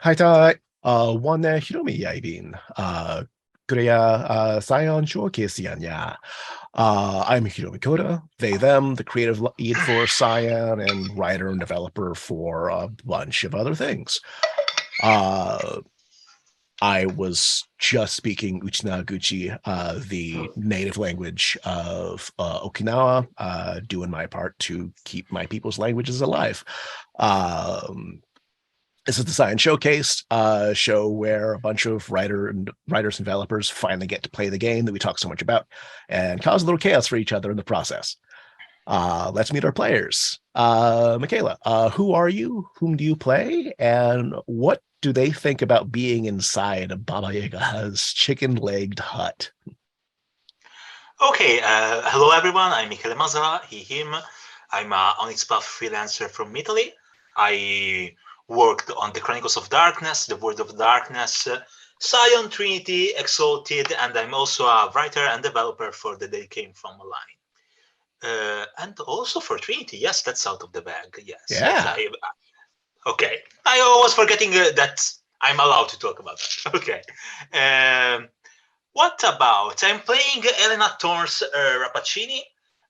はいたい。원의 히로미 야이빈. 그래야 Scion showcase. I'm Hiromi Cota, they, them, the creative lead for Scion and writer and developer for a bunch of other things. Uh, I was just speaking Uchinaguchi, the native language of Okinawa, doing my part to keep my people's languages alive. Um, this is the Science Showcase, show where a bunch of writers and developers finally get to play the game that we talk so much about and cause a little chaos for each other in the process. Let's meet our players. Michaela, who are you? Whom do you play? And what do they think about being inside of Baba Yaga's chicken-legged hut? Okay, hello everyone. I'm Michele Mazza, he, him. I'm a Onyx Path freelancer from Italy. I worked on the Chronicles of Darkness, the World of Darkness, Scion, Trinity, Exalted, and I'm also a writer and developer for the They Came From a Line. And also for Trinity, yes, that's out of the bag. Yes, yes. Yeah. Okay, I was forgetting that I'm allowed to talk about that. Okay. What about? I'm playing Elena Torns Rappaccini,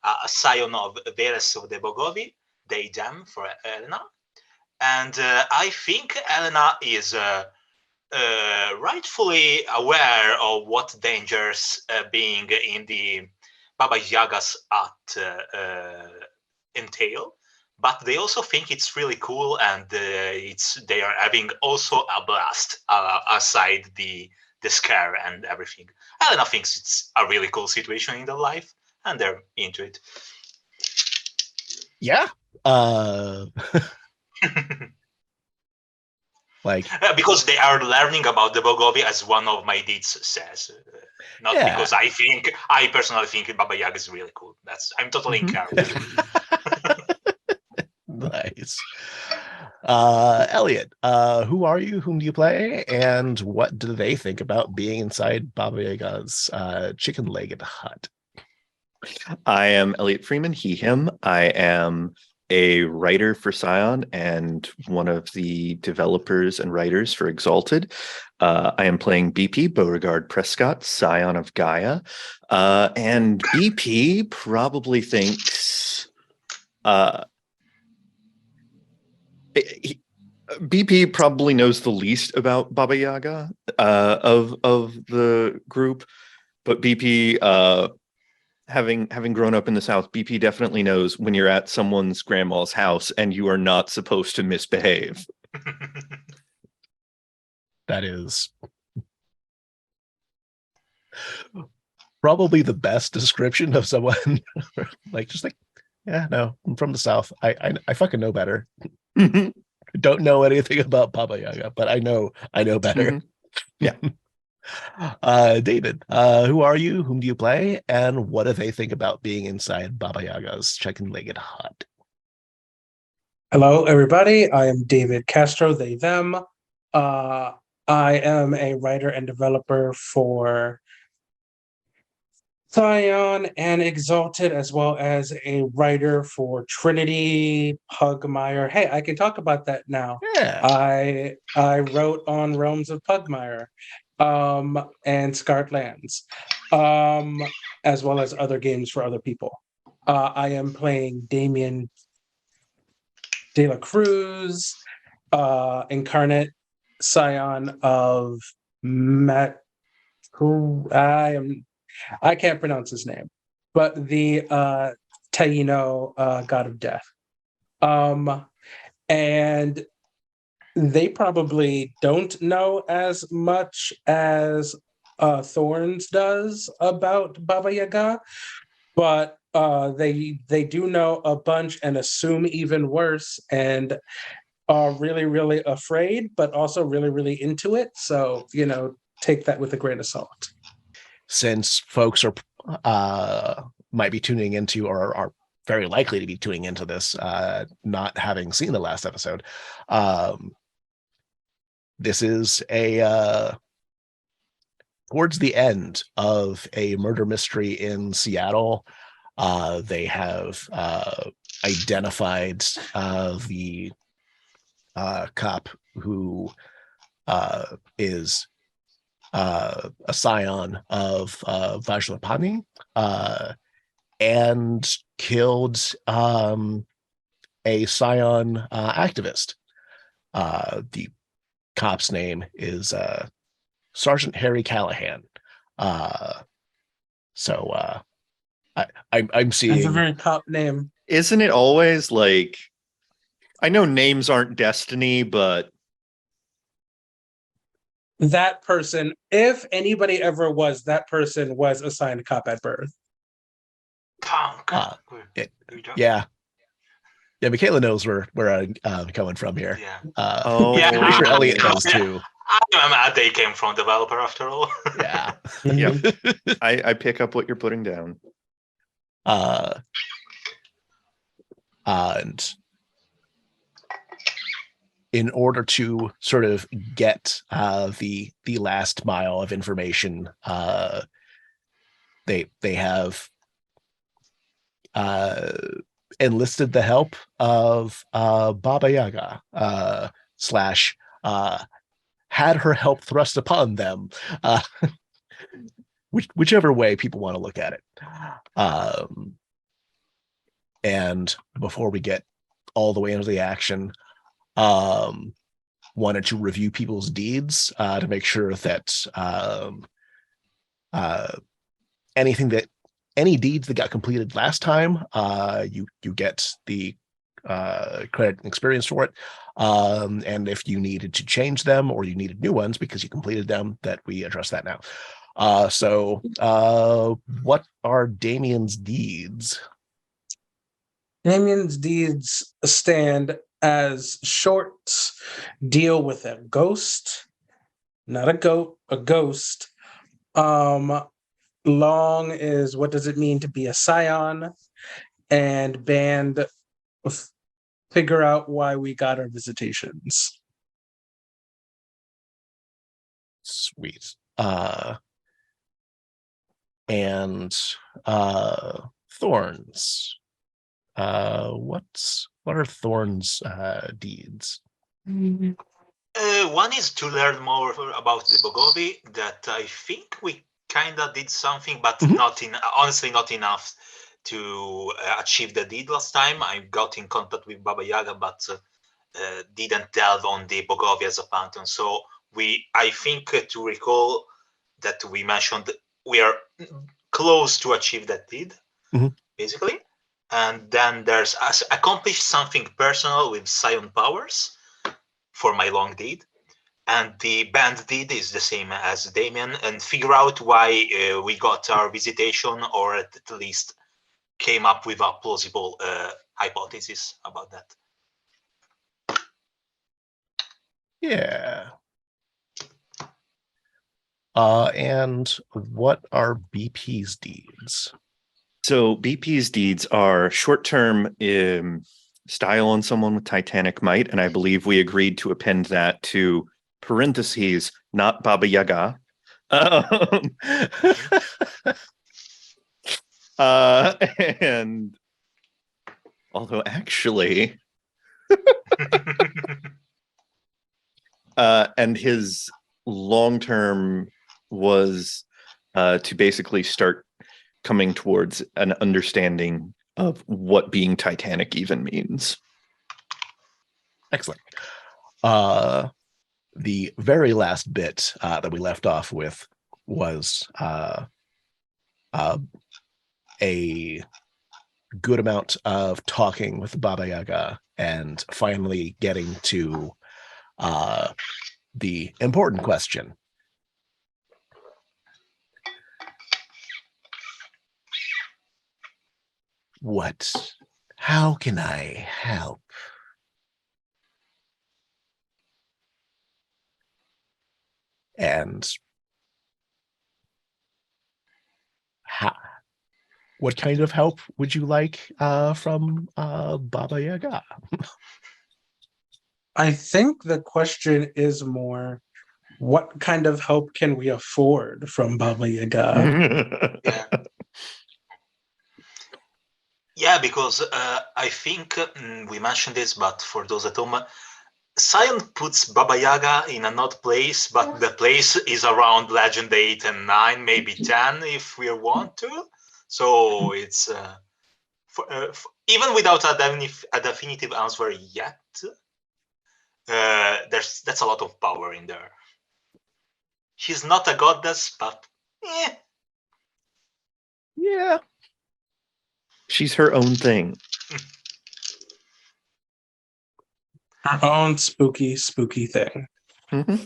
a scion of Veres of the Bogovi, they, them for Elena. And I think Elena is rightfully aware of what dangers being in the Baba Yaga's hut entail. But they also think it's really cool, and they are having also a blast aside the scare and everything. Elena thinks it's a really cool situation in their life, and they're into it. Yeah. Like, because they are learning about the Bogovi, as one of my deeds says. Not yeah. Because I personally think Baba Yaga is really cool. I'm totally in character. Nice. Elliot, who are you? Whom do you play? And what do they think about being inside Baba Yaga's chicken-legged hut? I am Elliot Freeman, he, him. I am a writer for Scion and one of the developers and writers for Exalted. I am playing BP, Beauregard Prescott, Scion of Gaia. And BP probably thinks... BP probably knows the least about Baba Yaga of the group, but BP... Having grown up in the South, BP definitely knows when you're at someone's grandma's house and you are not supposed to misbehave. That is probably the best description of someone. just like, yeah, no, I'm from the South. I fucking know better. Don't know anything about Baba Yaga, but I know better. Yeah. David, who are you? Whom do you play? And what do they think about being inside Baba Yaga's chicken-legged hut? Hello, everybody. I am David Castro, they, them. I am a writer and developer for Scion and Exalted, as well as a writer for Trinity, Pugmire. Hey, I can talk about that now. Yeah. I wrote on Realms of Pugmire and Scarred Lands, as well as other games for other people. I am playing Damien De La Cruz, incarnate Scion of Matt. I can't pronounce his name, but the Taino god of death. And they probably don't know as much as Thorns does about Baba Yaga, but they do know a bunch and assume even worse, and are really, really afraid, but also really, really into it. So, take that with a grain of salt. Since folks are might be tuning into or are very likely to be tuning into this, not having seen the last episode, this is towards the end of a murder mystery in Seattle. They have identified the cop who is a scion of Vajrapani, and killed a scion activist. The cop's name is Sergeant Harry Callahan. So I'm seeing. That's a very top name. Isn't it always like, I know names aren't destiny, but That person, if anybody ever was, that person was assigned cop at birth. Punk. Yeah. Yeah, Michaela knows where I'm coming from here. Yeah. Yeah, pretty sure Elliot yeah. does too. I'm mad they came from developer after all. Yeah. Yep. I pick up what you're putting down. And in order to sort of get the last mile of information, they have enlisted the help of Baba Yaga slash had her help thrust upon them, whichever way people want to look at it. And before we get all the way into the action, wanted to review people's deeds to make sure that any deeds that got completed last time, you get the credit and experience for it. And if you needed to change them or you needed new ones because you completed them, that we address that now. So what are Damien's deeds? Damien's deeds stand as short. Deal with a ghost, not a goat, a ghost. Long is what does it mean to be a scion, and band figure out why we got our visitations. Sweet. And Thorns. What are Thorn's deeds? One is to learn more about the Bogovi. That I think we kind of did something, but honestly not enough to achieve the deed last time. I got in contact with Baba Yaga, but didn't delve on the Bogovi as a pantheon. So I think to recall that we mentioned we are close to achieve that deed, basically. And then there's accomplished something personal with Scion powers for my long deed. And the band deed is the same as Damien, and figure out why we got our visitation, or at least came up with a plausible hypothesis about that. Yeah. And what are BP's deeds? So BP's deeds are short-term style on someone with Titanic might, and I believe we agreed to append that to parentheses, not Baba Yaga. And although actually, and his long-term was to basically start coming towards an understanding of what being Titanic even means. Excellent. The very last bit that we left off with was a good amount of talking with Baba Yaga and finally getting to the important question. How can I help? And what kind of help would you like from Baba Yaga? I think the question is more, what kind of help can we afford from Baba Yaga? Yeah, because I think we mentioned this, but for those at home, Scion puts Baba Yaga in an odd place, but the place is around Legend 8 and 9, maybe 10 if we want to. So it's even without a definitive answer yet, that's a lot of power in there. She's not a goddess, but Yeah. She's her own thing. Her own spooky thing. Mm-hmm.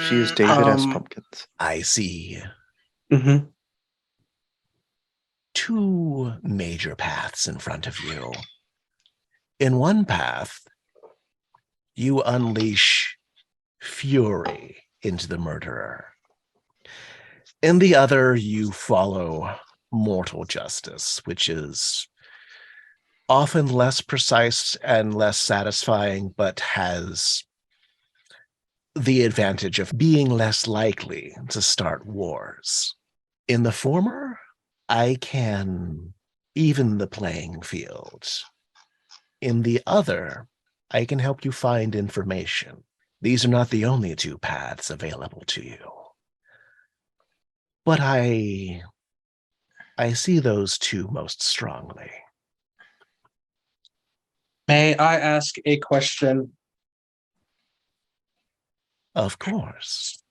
She is David S. Pumpkins. I see Mm-hmm. two major paths in front of you. In one path, you unleash fury into the murderer. In the other, you follow mortal justice, which is often less precise and less satisfying, but has the advantage of being less likely to start wars. In the former, I can even the playing field. In the other, I can help you find information. These are not the only two paths available to you. But I see those two most strongly. May I ask a question? Of course.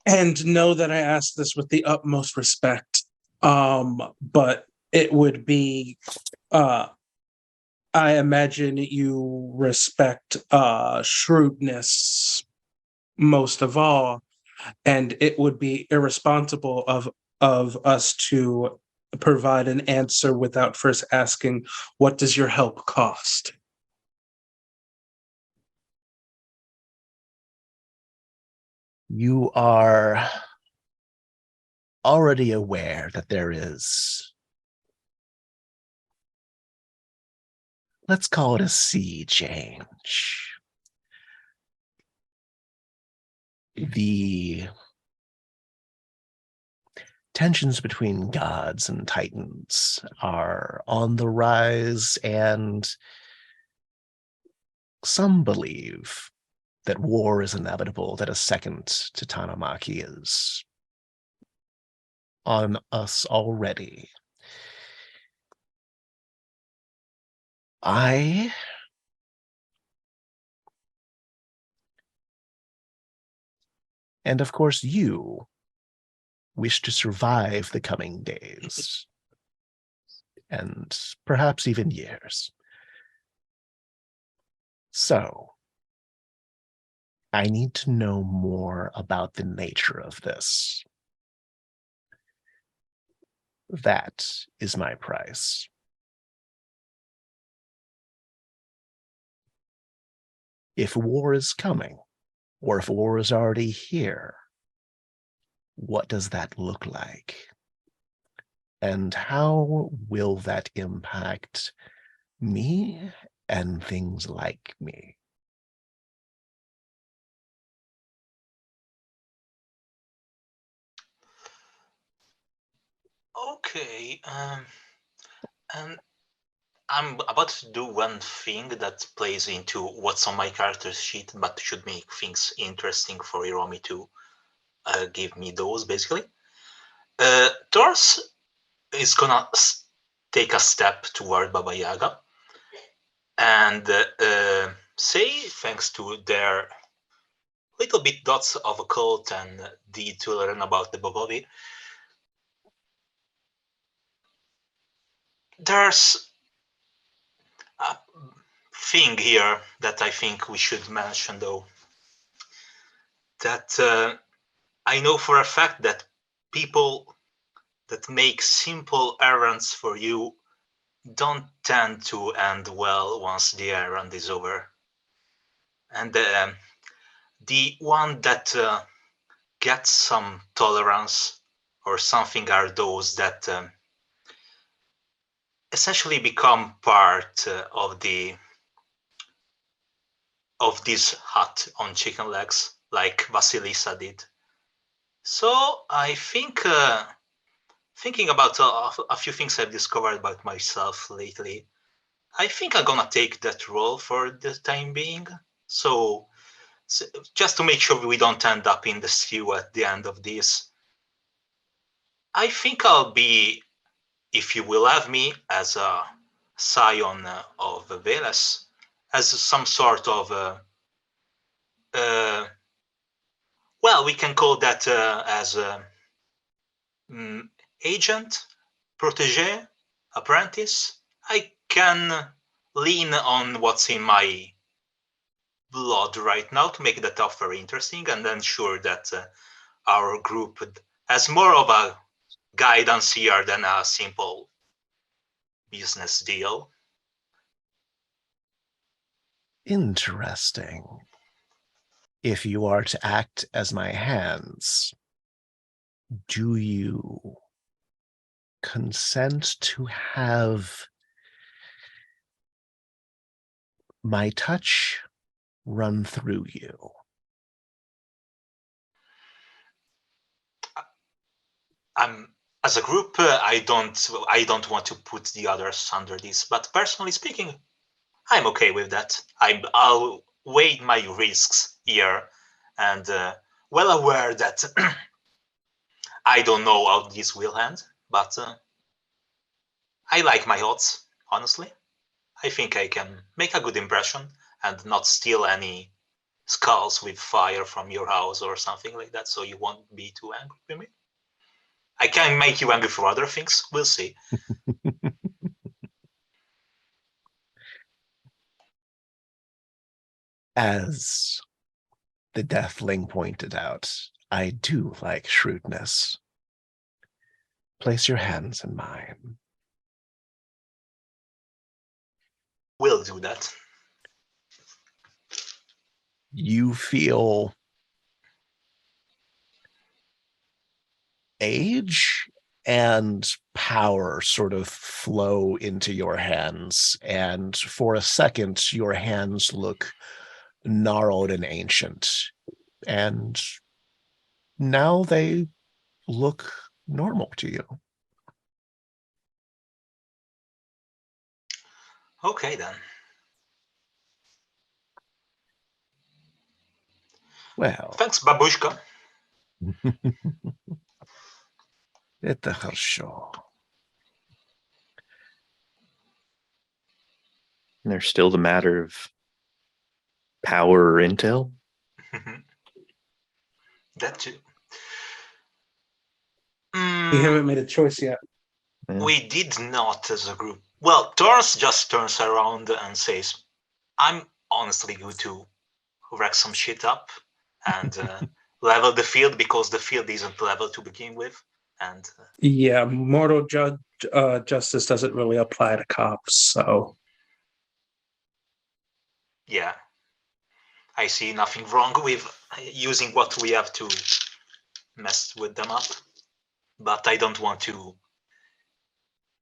And know that I ask this with the utmost respect. But it would be I imagine you respect shrewdness most of all, and it would be irresponsible of us to provide an answer without first asking, what does your help cost? You are already aware that there is, let's call it a sea change. The tensions between gods and titans are on the rise, and some believe that war is inevitable, that a second Tatanamaki is on us already. I and of course you wish to survive the coming days and perhaps even years. So I need to know more about the nature of this. That is my price. If war is coming, or if war is already here, what does that look like? And how will that impact me and things like me? Okay, and I'm about to do one thing that plays into what's on my character's sheet, but should make things interesting for Hiromi to give me those, basically. Thors is gonna take a step toward Baba Yaga and say, thanks to their little bit dots of occult and deed to learn about the Bobovi, there's a thing here that I think we should mention, though. That I know for a fact that people that make simple errands for you don't tend to end well once the errand is over. And the one that gets some tolerance or something are those that essentially become part of this hut on chicken legs, like Vasilisa did. So I think thinking about a few things I've discovered about myself lately, I think I'm gonna take that role for the time being. So just to make sure we don't end up in the stew at the end of this, I think I'll be, if you will have me, as a scion of Veles, as some sort of well, we can call that as a agent, protege, apprentice. I can lean on what's in my blood right now to make that stuff very interesting and ensure that our group has more of a guidance here than a simple business deal. Interesting. If you are to act as my hands, do you consent to have my touch run through you? As a group, I don't want to put the others under this, but personally speaking, I'm okay with that. I'll weigh my risks here, and well aware that I don't know how this will end, but I like my odds, honestly. I think I can make a good impression and not steal any skulls with fire from your house or something like that, so you won't be too angry with me. I can make you angry for other things. We'll see. As the Deathling pointed out, I do like shrewdness. Place your hands in mine. We'll do that. You feel age and power sort of flow into your hands, and for a second your hands look gnarled and ancient, and now they look normal to you. Okay then. Well, Thanks, Babushka. это хорошо. And there's still the matter of power or intel. That too. We haven't made a choice yet. Yeah. We did not as a group. Well, Torrance just turns around and says, I'm honestly going to wreck some shit up and level the field because the field isn't level to begin with. And Yeah, mortal justice doesn't really apply to cops, so yeah, I see nothing wrong with using what we have to mess with them up. But I don't want to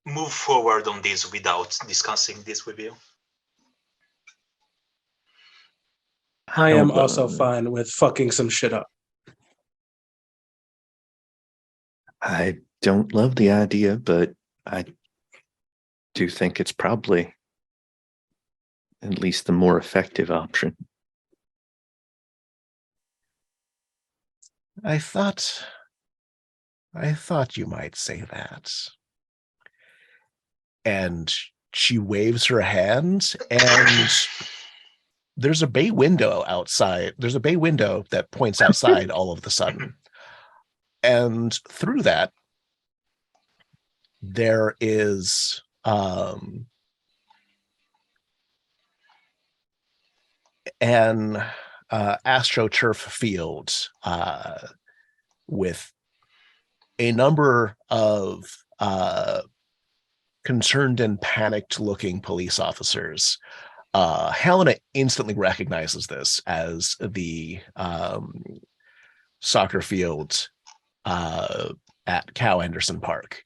move forward on this without discussing this with you. I am Hold also on. fine with fucking some shit up. I don't love the idea, but I do think it's probably at least the more effective option. I thought you might say that. And she waves her hand, and there's a bay window outside. There's a bay window that points outside all of a sudden. And through that, there is an astroturf field with a number of concerned and panicked looking police officers. Helena instantly recognizes this as the soccer field at Cow Anderson Park.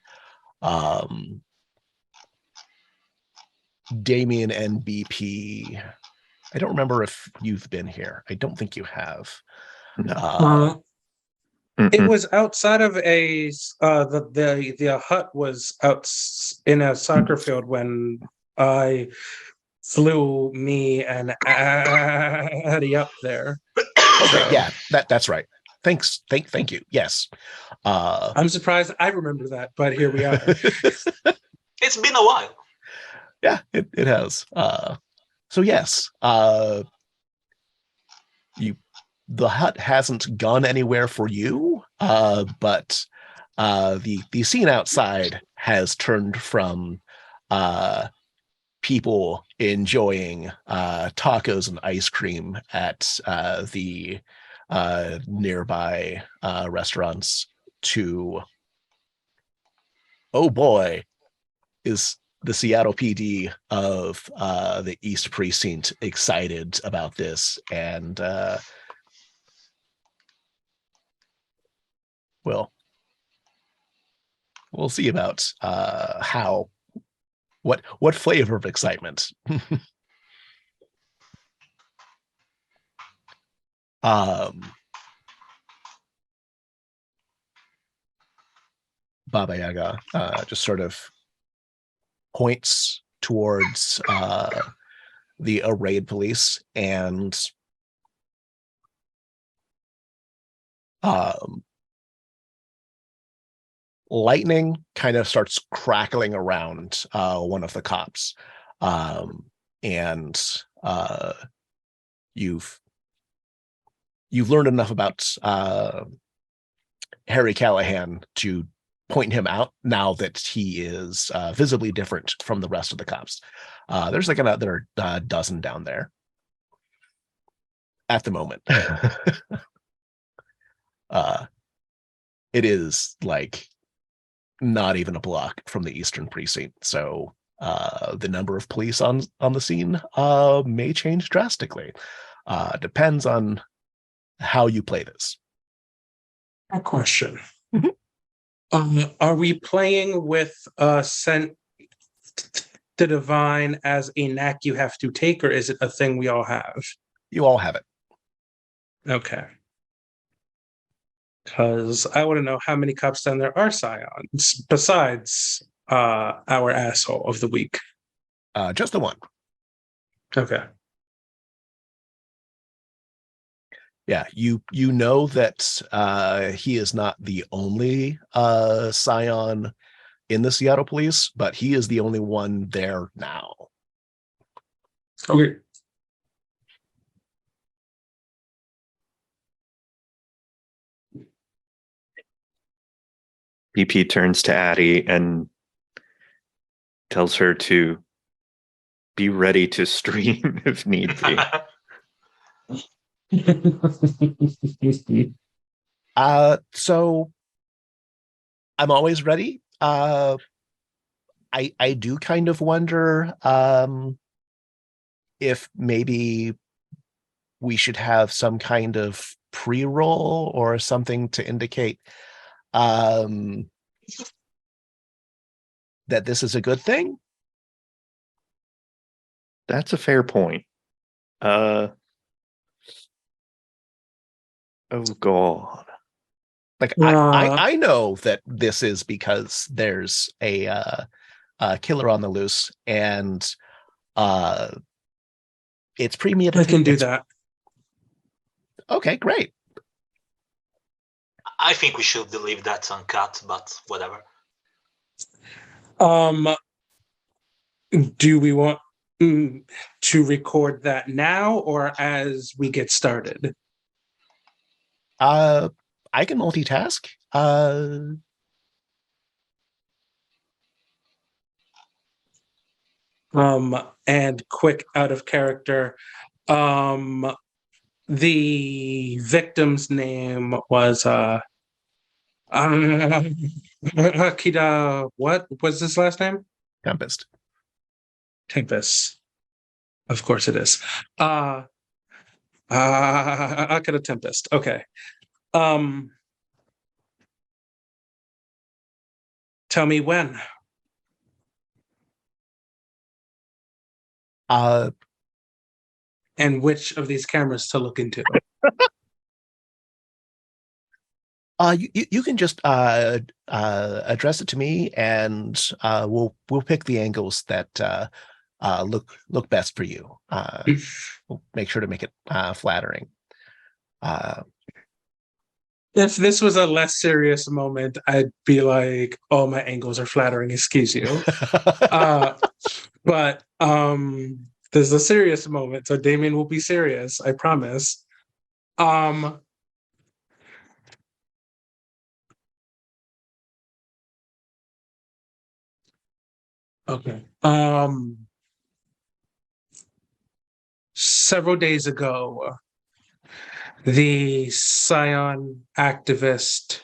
Damien and BP, I don't remember if you've been here. I don't think you have. No. It was outside of a the hut was out in a soccer field when I flew me and Addy up there. Okay, So, yeah, that's right. Thanks. Thank you. Yes. I'm surprised I remember that, but here we are. It's been a while. Yeah, it has. So yes, the hut hasn't gone anywhere for you, but the scene outside has turned from people enjoying tacos and ice cream at the nearby restaurants to, oh boy, is the Seattle PD of the East Precinct excited about this, and well, we'll see about how what flavor of excitement. Baba Yaga just sort of points towards the arrayed police, and lightning kind of starts crackling around one of the cops, and you've learned enough about Harry Callahan to point him out now that he is visibly different from the rest of the cops. There's like another dozen down there at the moment. It is like not even a block from the Eastern Precinct, so the number of police on the scene may change drastically. Depends on how you play this. A question. Mhm. Are we playing with Sent the Divine as a knack you have to take, or is it a thing we all have? You all have it. Okay. Because I want to know how many cops down there are Scions besides our asshole of the week. Just the one. Okay. Yeah, you know that he is not the only Scion in the Seattle Police, but he is the only one there now. Okay. BP turns to Addie and tells her to be ready to stream if need be. So I'm always ready. I do kind of wonder if maybe we should have some kind of pre-roll or something to indicate that this is a good thing. That's a fair point. Oh God. Like I know that this is because there's a killer on the loose, and it's premeditated. I can do that. Okay, great. I think we should leave that uncut, but whatever. Do we want to record that now or as we get started? I can multitask. And quick out of character. The victim's name was Akita. What was his last name? Tempest. Tempest. Of course it is. Akita Tempest. Okay. Tell me when. And which of these cameras to look into. You can just address it to me, and we'll pick the angles that look best for you. We'll make sure to make it flattering. If this was a less serious moment, I'd be like, "Oh, my angles are flattering. Excuse you." But this is a serious moment, so Damien will be serious. I promise. Okay. Several days ago, the Scion activist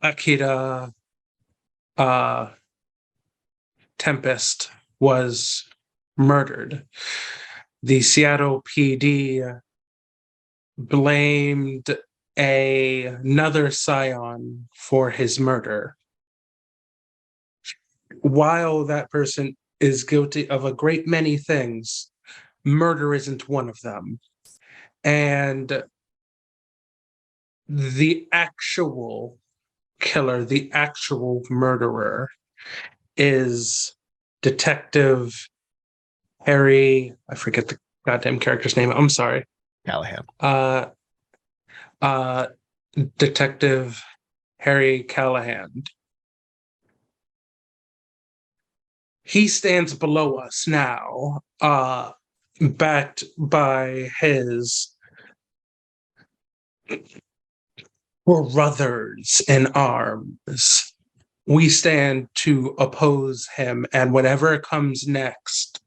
Akira Tempest was murdered. The Seattle PD blamed another Scion for his murder. While that person is guilty of a great many things, murder isn't one of them. And the actual killer, the actual murderer, is Detective Harry. I forget the goddamn character's name. I'm sorry. Callahan. Detective Harry Callahan. He stands below us now, backed by his brothers in arms. We stand to oppose him, and whatever comes next,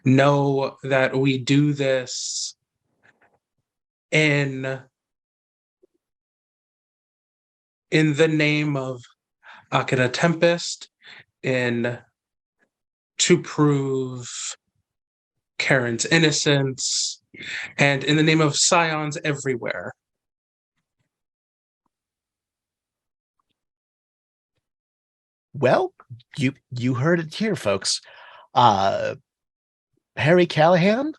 know that we do this in the name of Akira Tempest, to prove Karen's innocence, and in the name of Scions everywhere. Well, you heard it here, folks. Harry Callahan,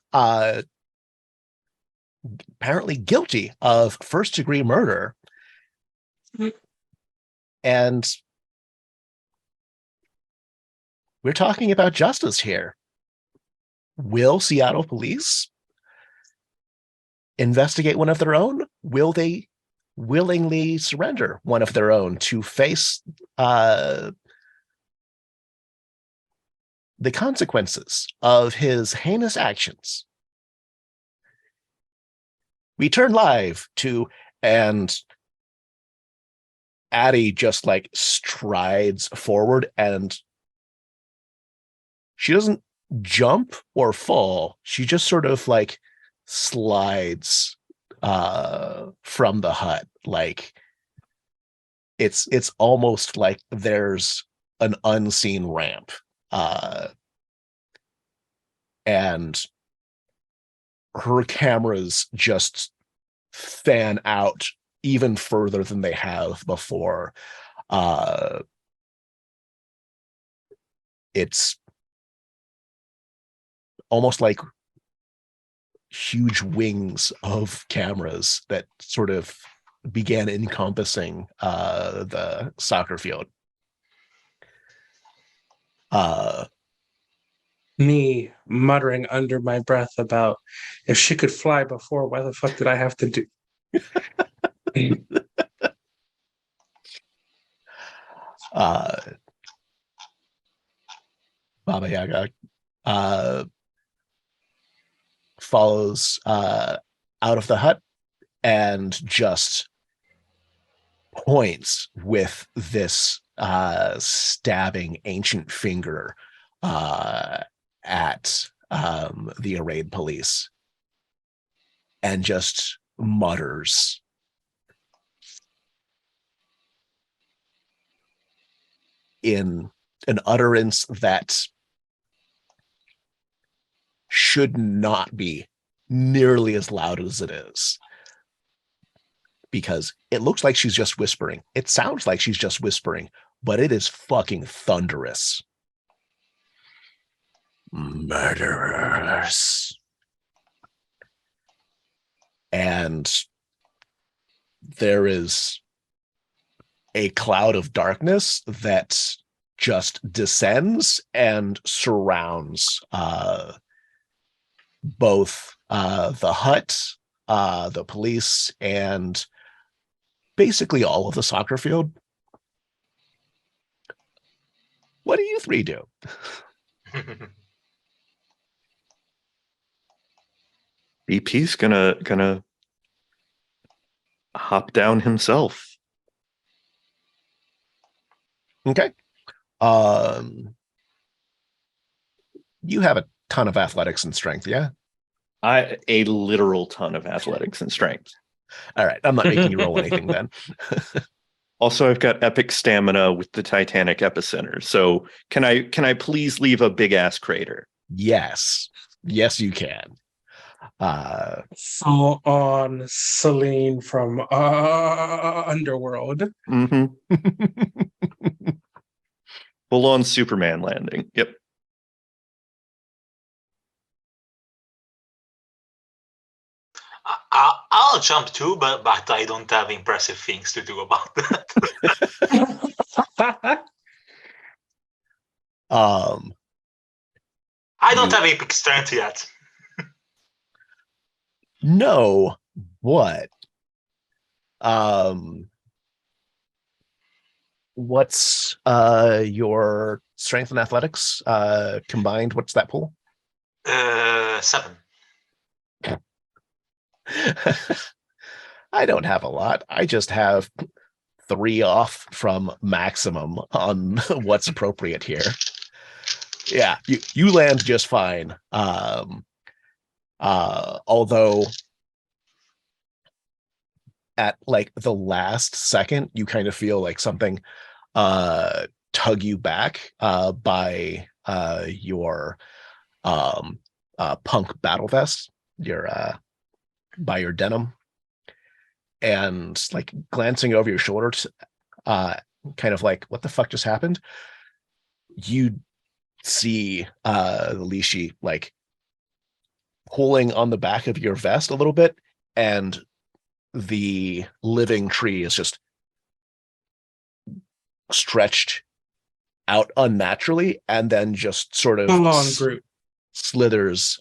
apparently guilty of first-degree murder. And we're talking about justice here. Will Seattle police investigate one of their own? Will they willingly surrender one of their own to face the consequences of his heinous actions? We turn live to, and Addie just like strides forward, and she doesn't jump or fall. She just sort of like slides from the hut. Like it's almost like there's an unseen ramp. And her cameras just fan out even further than they have before. It's almost like huge wings of cameras that sort of began encompassing the soccer field. Me muttering under my breath about, if she could fly before, why the fuck did I have to do? Baba Yaga follows out of the hut and just points with this stabbing ancient finger at the arrayed police, and just mutters, in an utterance that should not be nearly as loud as it is, because it looks like she's just whispering. It sounds like she's just whispering, but it is fucking thunderous. Murderers. And there is a cloud of darkness that just descends and surrounds both the hut, the police, and basically all of the soccer field. What do you three do? BP's gonna hop down himself. Okay. You have a ton of athletics and strength, yeah? A literal ton of athletics and strength. All right. I'm not making you roll anything then. Also, I've got epic stamina with the Titanic epicenter. So can I please leave a big ass crater? Yes. Yes, you can. Full on Celine from Underworld. Mm-hmm. Full on Superman landing. Yep. I'll jump too, but I don't have impressive things to do about that. I don't have epic strength yet. No, what? What's your strength and athletics combined? What's that pool? 7. I don't have a lot. I just have 3 off from maximum on what's appropriate here. Yeah, you land just fine. Although at like the last second, you kind of feel like something tug you back by your punk battle vest, your by your denim, and like glancing over your shoulder, kind of like, what the fuck just happened? You see Lishi like pulling on the back of your vest a little bit, and the living tree is just stretched out unnaturally and then just sort of slithers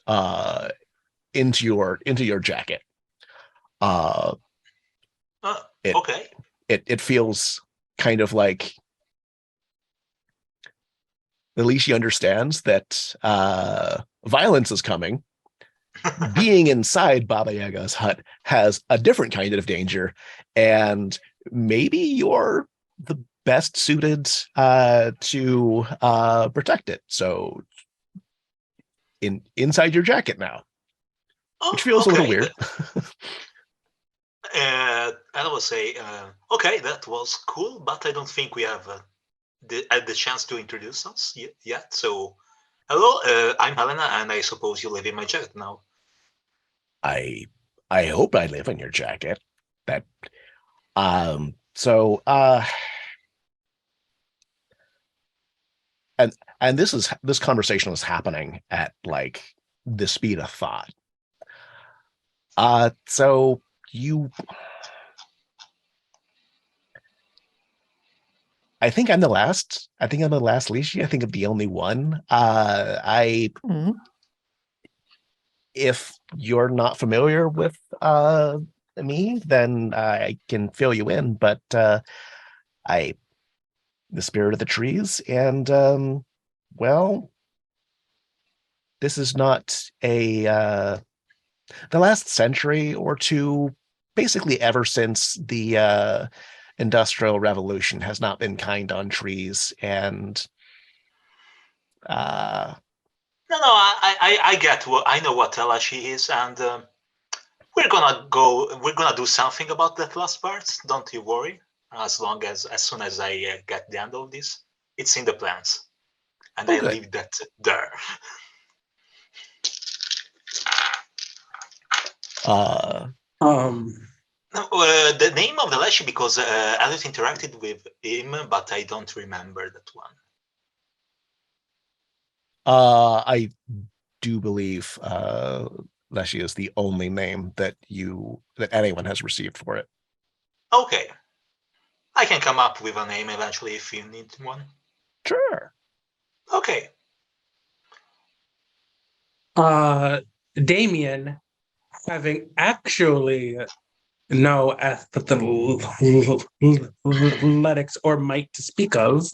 into your jacket. Okay. It feels kind of like at least she understands that violence is coming. Being inside Baba Yaga's hut has a different kind of danger, and maybe you're the best suited to protect it. So inside your jacket now, which feels a little weird. I will say, okay, that was cool, but I don't think we have the chance to introduce us yet. So, hello, I'm Helena, and I suppose you live in my jacket now. I hope I live in your jacket. That and this conversation was happening at like the speed of thought. So I think I'm the last Lishi. I think I'm the only one. If you're not familiar with me, then I can fill you in. But the spirit of the trees, and well, this is not the last century or two, basically ever since the Industrial Revolution has not been kind on trees, and No, I get what I know what Elashi is, and we're gonna do something about that last part. Don't you worry. As soon as I get the end of this, it's in the plans, and I leave that there. The name of the Elashi, because I haven't interacted with him, but I don't remember that one. I do believe Leshy is the only name that anyone has received for it. Okay. I can come up with a name eventually if you need one. Sure. Okay. Damien, having actually no athletics or might to speak of,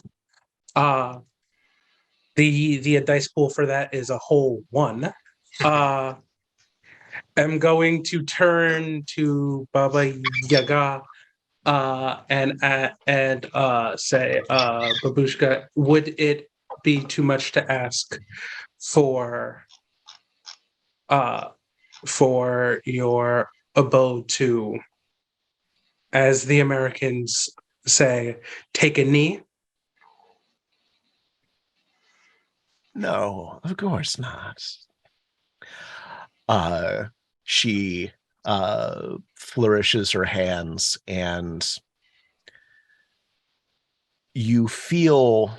the dice pool for that is a whole 1. I'm going to turn to Baba Yaga and say, Babushka, would it be too much to ask for your abode to, as the Americans say, take a knee? No, of course not. She flourishes her hands, and you feel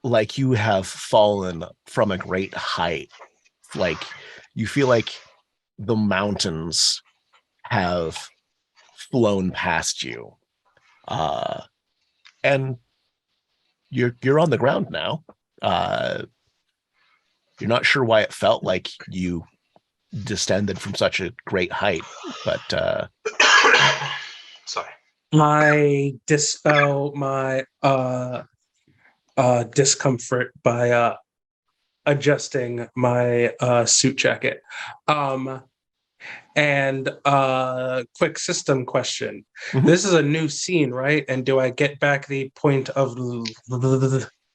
like you have fallen from a great height. Like you feel like the mountains have flown past you. And you're on the ground now. You're not sure why it felt like you descended from such a great height, but Sorry. I dispel my discomfort by adjusting my suit jacket. And quick system question. Mhm. This is a new scene, right? And do I get back the point of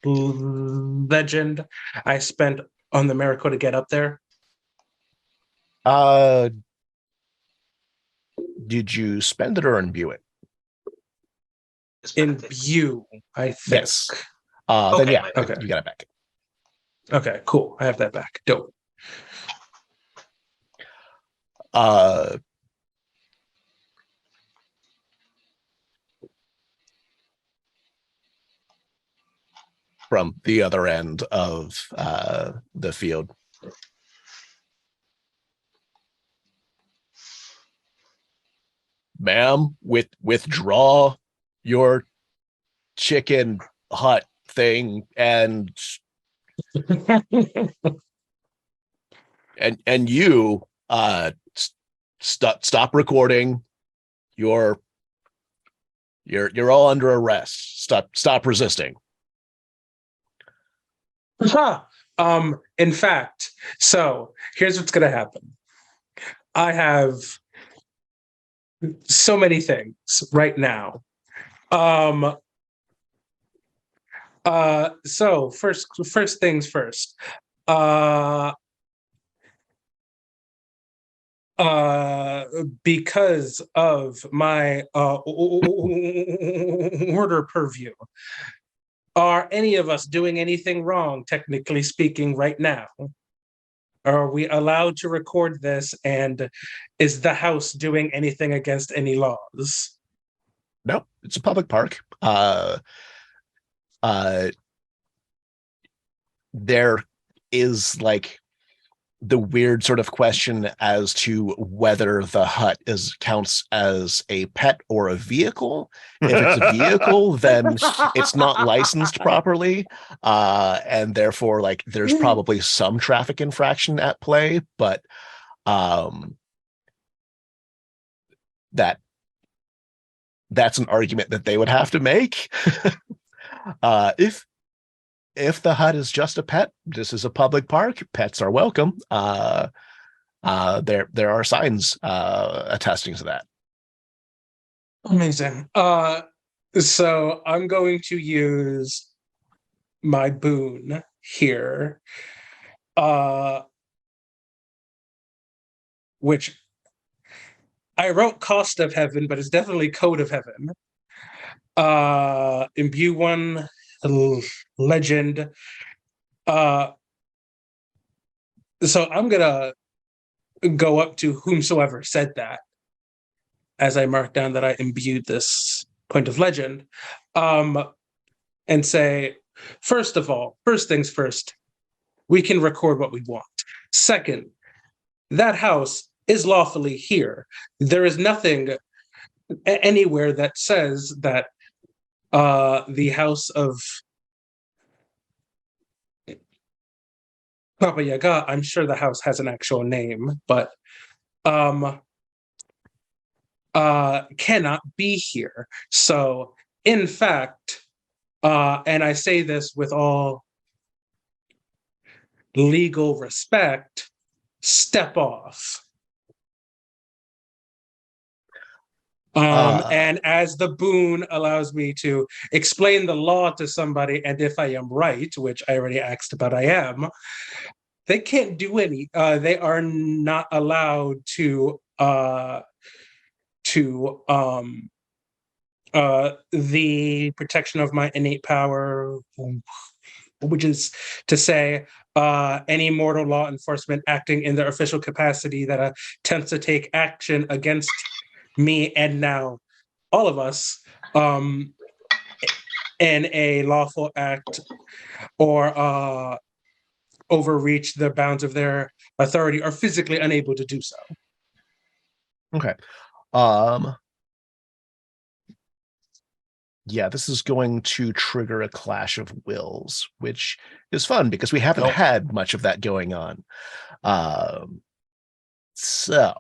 legend I spent on the Marico to get up there? Did you spend it or imbue it? Imbue, I think. Yes. Then yeah, Okay. you got it back. Okay, cool. I have that back. Dope. From the other end of the field. Ma'am, withdraw your chicken hut thing and you stop recording. You're all under arrest. Stop resisting. In fact, so here's what's gonna happen. I have so many things right now. So first things first. Because of my order purview, are any of us doing anything wrong, technically speaking, right now? Are we allowed to record this? And is the house doing anything against any laws? No, it's a public park. There is like the weird sort of question as to whether the hut counts as a pet or a vehicle. If it's a vehicle, then it's not licensed properly, and therefore, like, there's probably some traffic infraction at play. But that's an argument that they would have to make. If the hut is just a pet, this is a public park. Pets are welcome. There are signs attesting to that. Amazing. So I'm going to use my boon here, which I wrote Cost of Heaven, but it's definitely Code of Heaven. Imbue 1 legend. So I'm gonna go up to whomsoever said that, as I mark down that I imbued this point of legend, and say, first of all, first things first, we can record what we want. Second, that house is lawfully here. There is nothing anywhere that says that the house of Baba Yaga. I'm sure the house has an actual name, but cannot be here. So, in fact, and I say this with all legal respect, step off. And as the boon allows me to explain the law to somebody, and if I am right, which I already asked about, I am, they can't do any. They are not allowed to the protection of my innate power, which is to say, any mortal law enforcement acting in their official capacity that attempts to take action against me and now all of us in a lawful act or overreach the bounds of their authority are physically unable to do so. Okay. Yeah, this is going to trigger a clash of wills, which is fun because we haven't had much of that going on. So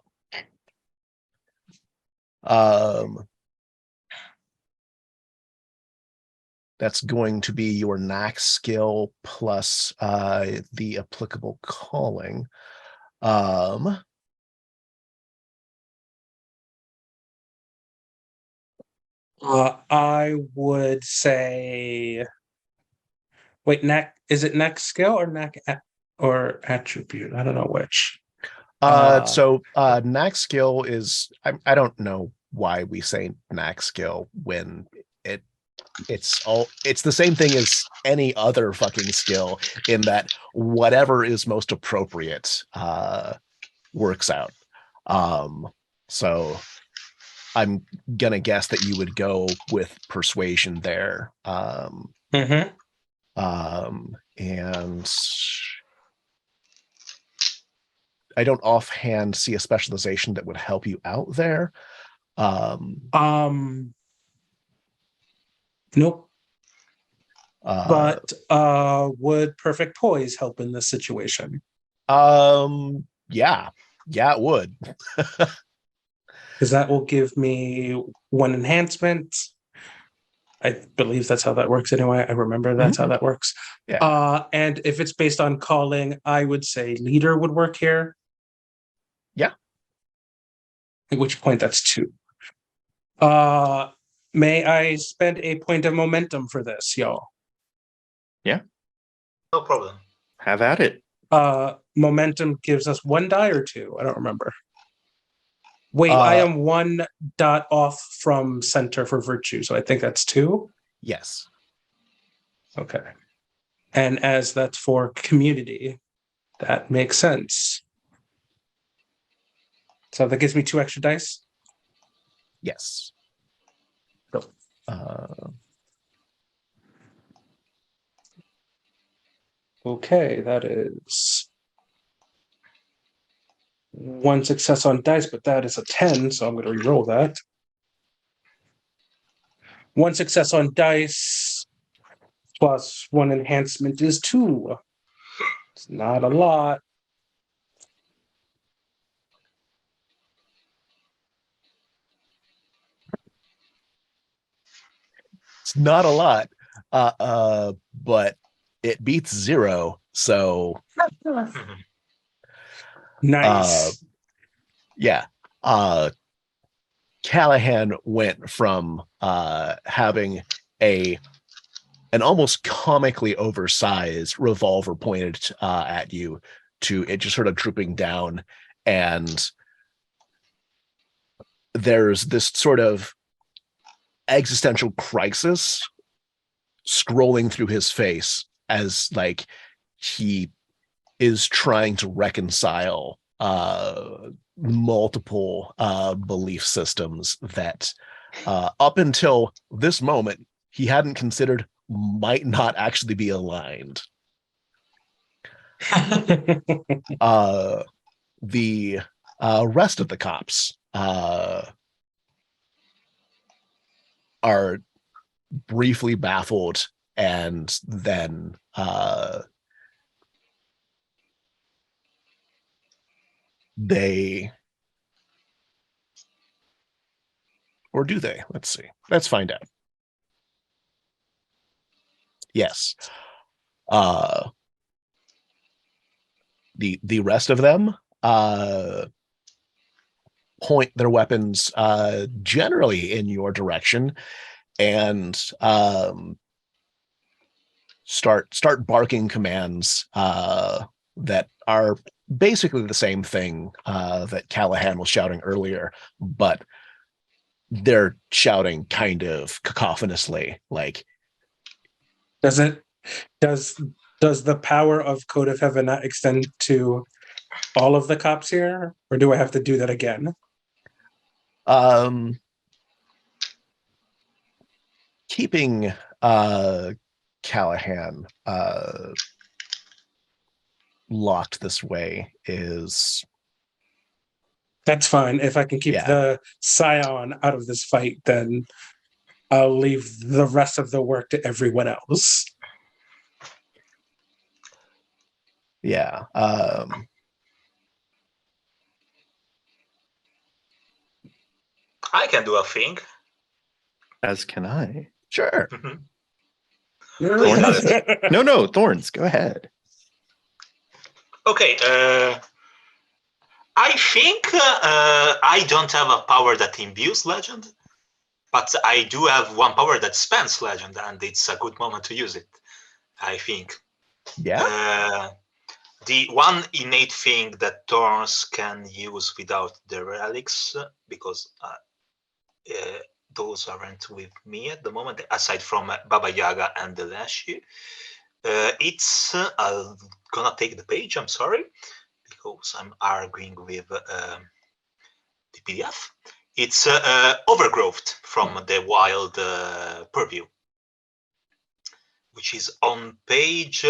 that's going to be your knack skill plus the applicable calling. I would say, wait, knack, is it knack skill or knack or attribute? I don't know which. So knack skill is, I don't know why we say knack skill when it's the same thing as any other fucking skill, in that whatever is most appropriate works out. So I'm gonna guess that you would go with persuasion there. And I don't offhand see a specialization that would help you out there. Nope. But would perfect poise help in this situation? Yeah, it would. Because that will give me one enhancement. I believe that's how that works anyway. I remember that's how that works. Yeah. And if it's based on calling, I would say leader would work here. Yeah. At which point that's 2. May I spend a point of momentum for this, y'all? Yeah. No problem. Have at it. Momentum gives us 1 die or 2. I don't remember. Wait, I am 1 dot off from center for virtue, so I think that's 2. Yes. Okay. And as that's for community, that makes sense. So that gives me 2 extra dice? Yes. Cool. Okay, that is 1 success on dice, but that is a 10, so I'm going to re-roll that. 1 success on dice plus 1 enhancement is 2. It's not a lot. It's not a lot, but it beats 0. So nice. Yeah. Callahan went from having an almost comically oversized revolver pointed at you to it just sort of drooping down, and there's this sort of existential crisis scrolling through his face as like he is trying to reconcile multiple belief systems that up until this moment he hadn't considered might not actually be aligned. The rest of the cops are briefly baffled, and then they, or do they? Let's see. Let's find out. Yes. The rest of them point their weapons generally in your direction, and start barking commands that are basically the same thing that Callahan was shouting earlier, but they're shouting kind of cacophonously. Like, Does the power of Code of Heaven not extend to all of the cops here, or do I have to do that again? Keeping Callahan locked this way is... That's fine. If I can keep the Scion out of this fight, then I'll leave the rest of the work to everyone else. Yeah. I can do a thing. As can I. Sure. Please, Alice. No, Thorns, go ahead. Okay, I think I don't have a power that imbues legend, but I do have one power that spends legend, and it's a good moment to use it, I think. Yeah. The one innate thing that Thorns can use without the relics, because those aren't with me at the moment, aside from Baba Yaga and the Lashi. It's gonna take the page, I'm sorry, because I'm arguing with the PDF. It's Overgrowth from the Wild Purview, which is on page...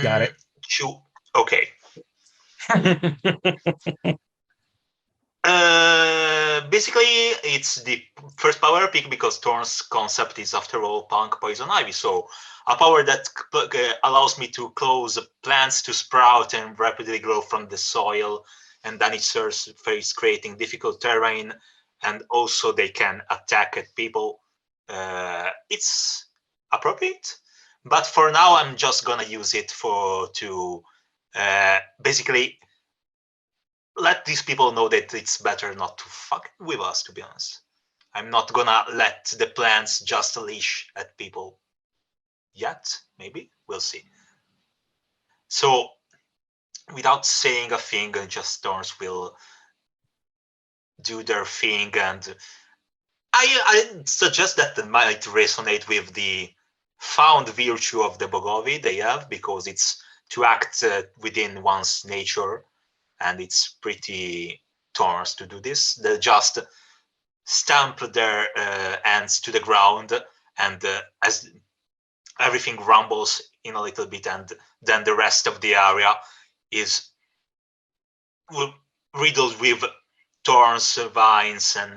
Got it. 2. Okay. Basically, it's the first power pick because Thorn's concept is, after all, punk poison ivy. So a power that allows me to cause plants to sprout and rapidly grow from the soil, and then it surface, creating difficult terrain, and also they can attack at people. It's appropriate, but for now I'm just gonna use it to basically let these people know that it's better not to fuck with us, to be honest. I'm not gonna let the plants just leash at people yet. Maybe. We'll see. So, without saying a thing, just Thorns will do their thing, and I suggest that it might resonate with the found virtue of the Bogovi they have, because it's to act within one's nature, and it's pretty Thorns to do this. They just stamp their hands to the ground, and as everything rumbles in a little bit, and then the rest of the area is riddled with thorns, vines, and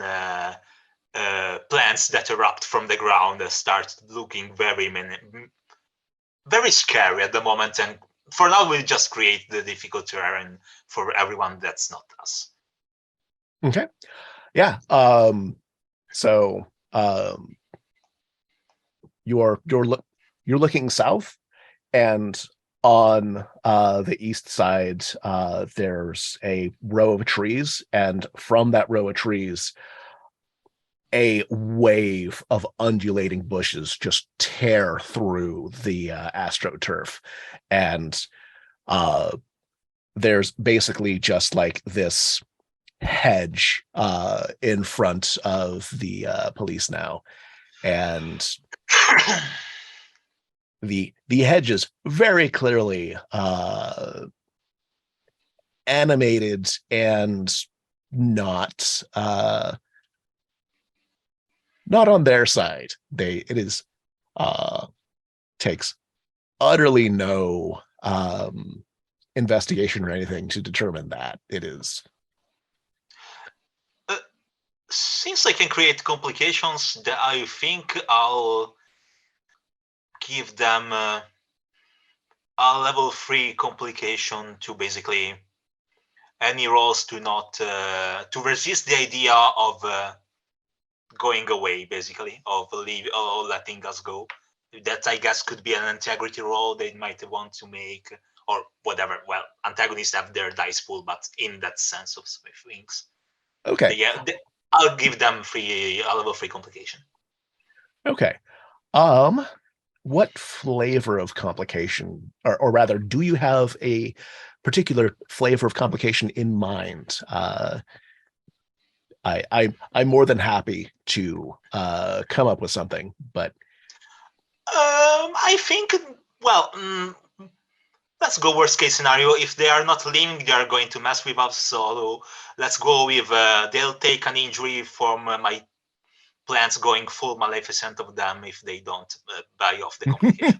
plants that erupt from the ground and start looking very scary at the moment. And for now, we'll just create the difficult terrain for everyone that's not us. Okay. Yeah. So you're looking south, and on the east side there's a row of trees, and from that row of trees a wave of undulating bushes just tear through the astroturf, and there's basically just like this hedge in front of the police now, and the hedge is very clearly animated and not on their side. It is takes utterly no investigation or anything to determine that it is. Since I can create complications, I think I'll give them a level 3 complication to basically any rolls to not to resist the idea of going away, basically, of letting us go. That, I guess, could be an integrity roll they might want to make, or whatever. Well, antagonists have their dice pool, but in that sense of things, Okay. yeah, I'll give them a level 3 complication. Okay. What flavor of complication, or rather, do you have a particular flavor of complication in mind? I'm more than happy to come up with something, but I think, well, let's go worst case scenario. If they are not leaving, they are going to mess with us. So let's go with they'll take an injury from my plans going full Maleficent of them if they don't buy off the complication.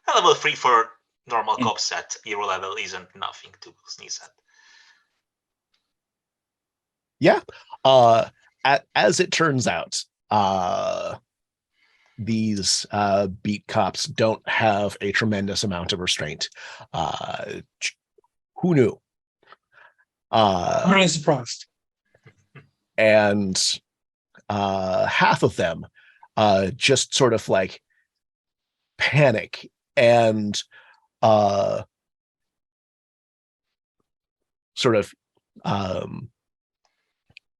A level 3 for normal cop set, hero level isn't nothing to sneeze at. Yeah. As it turns out, these beat cops don't have a tremendous amount of restraint. Who knew? I'm really surprised. And half of them just sort of like panic and sort of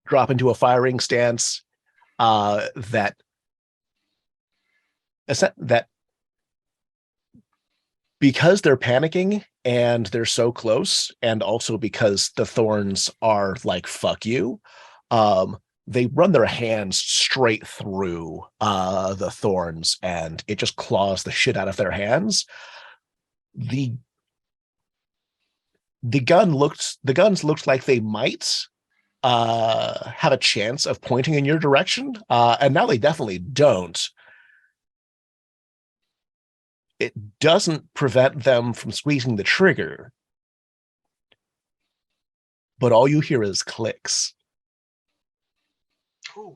drop into a firing stance that because they're panicking and they're so close, and also because the thorns are like, fuck you, they run their hands straight through the thorns, and it just claws the shit out of their hands. The guns looked like they might have a chance of pointing in your direction, and now they definitely don't. It doesn't prevent them from squeezing the trigger, but all you hear is clicks. Ooh.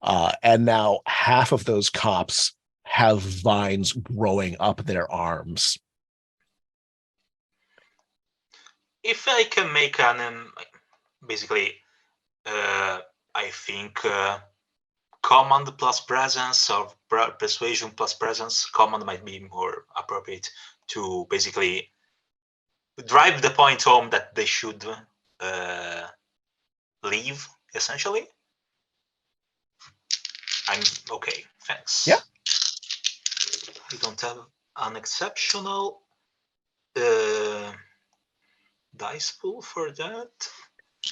And now half of those cops have vines growing up their arms. If I can make an basically, I think command plus presence or persuasion plus presence. Command might be more appropriate to basically drive the point home that they should leave, essentially. I'm okay, thanks. Yeah. I don't have an exceptional dice pool for that.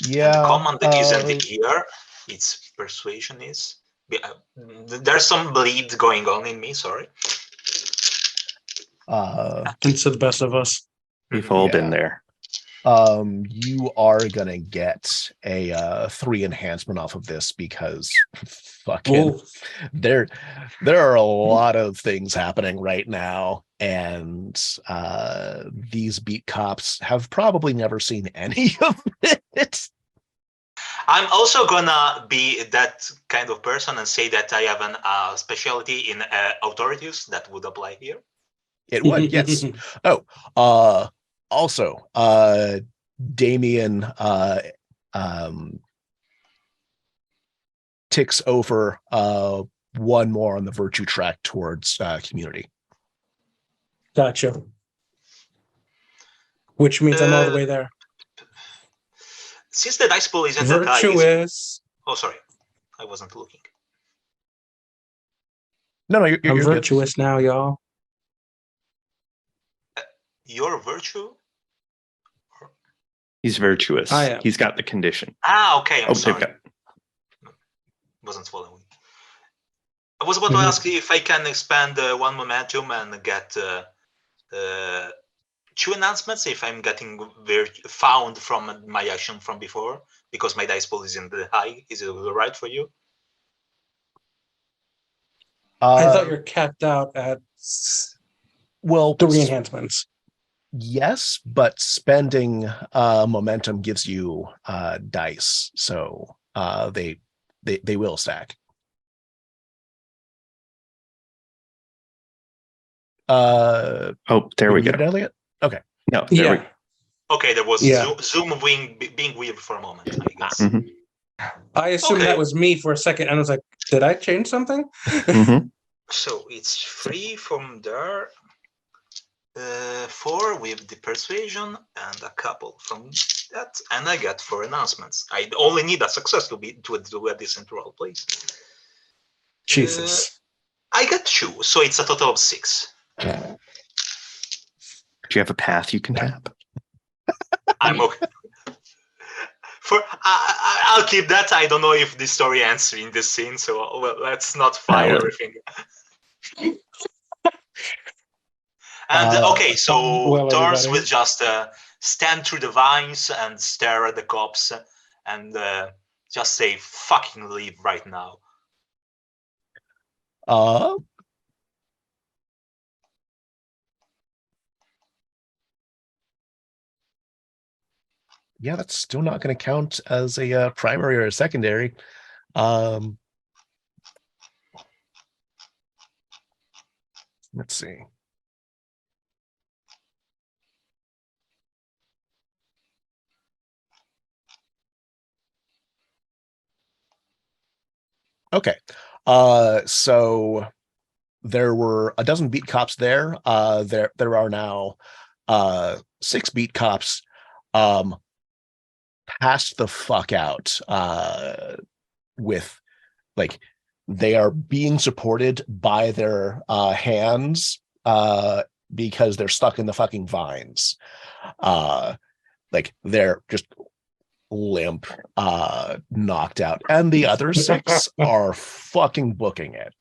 Yeah. And the command isn't here. Its persuasion is. There's some bleed going on in me, sorry. Happens to the best of us. We've all been there. You are gonna get a 3 enhancement off of this because fucking there are a lot of things happening right now, and these beat cops have probably never seen any of it. I'm also gonna be that kind of person and say that I have a specialty in authorities that would apply here. It would, yes. Also, Damien ticks over one more on the virtue track towards community. Gotcha. Which means I'm all the way there. Since the dice pool isn't virtuous. Oh, sorry, I wasn't looking. No, you're I'm good. virtuous now, y'all. Your virtue? He's virtuous. I am. He's got the condition. Okay, I'm sorry. Wasn't following. I was about to ask if I can expand one momentum and get 2 enhancements if I'm getting found from my action from before, because my dice pool is in the high. Is it right for you? I thought you're capped out at 3 enhancements. Yes, but spending momentum gives you dice, so they will stack. Oh, there we go. Muted, Elliot? Okay. No, there we Yeah. Okay, there was Yeah. Zoom being weird for a moment, I guess. Mhm. I assumed Okay. that was me for a second, and I was like, "Did I change something?" Mhm. So it's 3 from there, 4 with the persuasion, and a couple from that, and I get 4 announcements. I only need a success to do a decent roll, please. Jesus. I got 2, so it's a total of 6. Do you have a path you can tap? I'm okay. I'll keep that. I don't know if the story ends in this scene, so let's not fire everything. And okay, so Well, Thorns everybody. will just stand through the vines and stare at the cops and just say, "Fucking leave right now." Yeah, that's still not going to count as a primary or a secondary. Let's see. Okay. So there were a dozen beat cops there. There are now 6 beat cops passed the fuck out with, like, they are being supported by their hands because they're stuck in the fucking vines. Like, they're just limp, knocked out, and the other 6 are fucking booking it.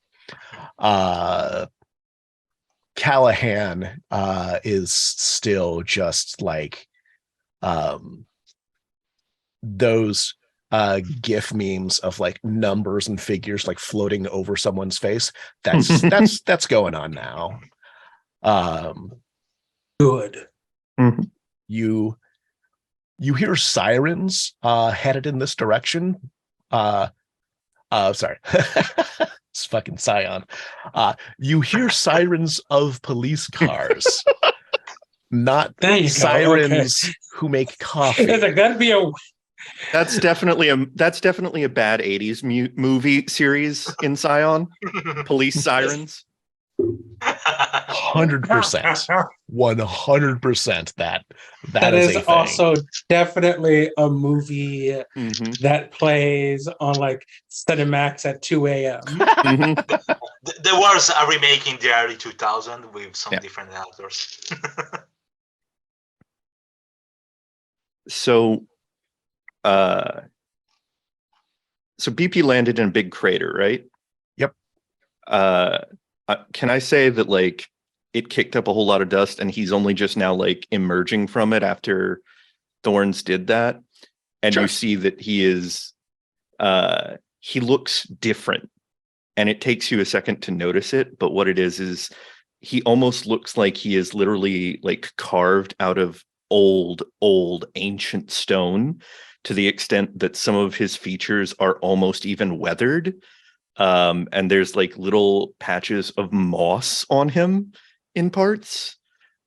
Callahan is still just like those GIF memes of like numbers and figures like floating over someone's face. That's going on now. Good. Mhm. You hear sirens headed in this direction. Sorry. It's fucking Scion. You hear sirens of police cars, not There you go. sirens Okay. who make coffee. Is it gonna be a? That's definitely a bad 80s movie series in Scion. Police sirens. 100%. 100% that That is is a thing. also definitely a movie Mhm. that plays on like Cinemax at 2 a.m. Mhm. There was a remake in the early 2000s with some Yeah. different actors. So BP landed in a big crater, right? Yep. Can I say that like it kicked up a whole lot of dust and he's only just now like emerging from it after Thorns did that? And Sure. You see that he looks different, and it takes you a second to notice it, but what it is he almost looks like he is literally like carved out of old ancient stone, to the extent that some of his features are almost even weathered. And there's like little patches of moss on him in parts.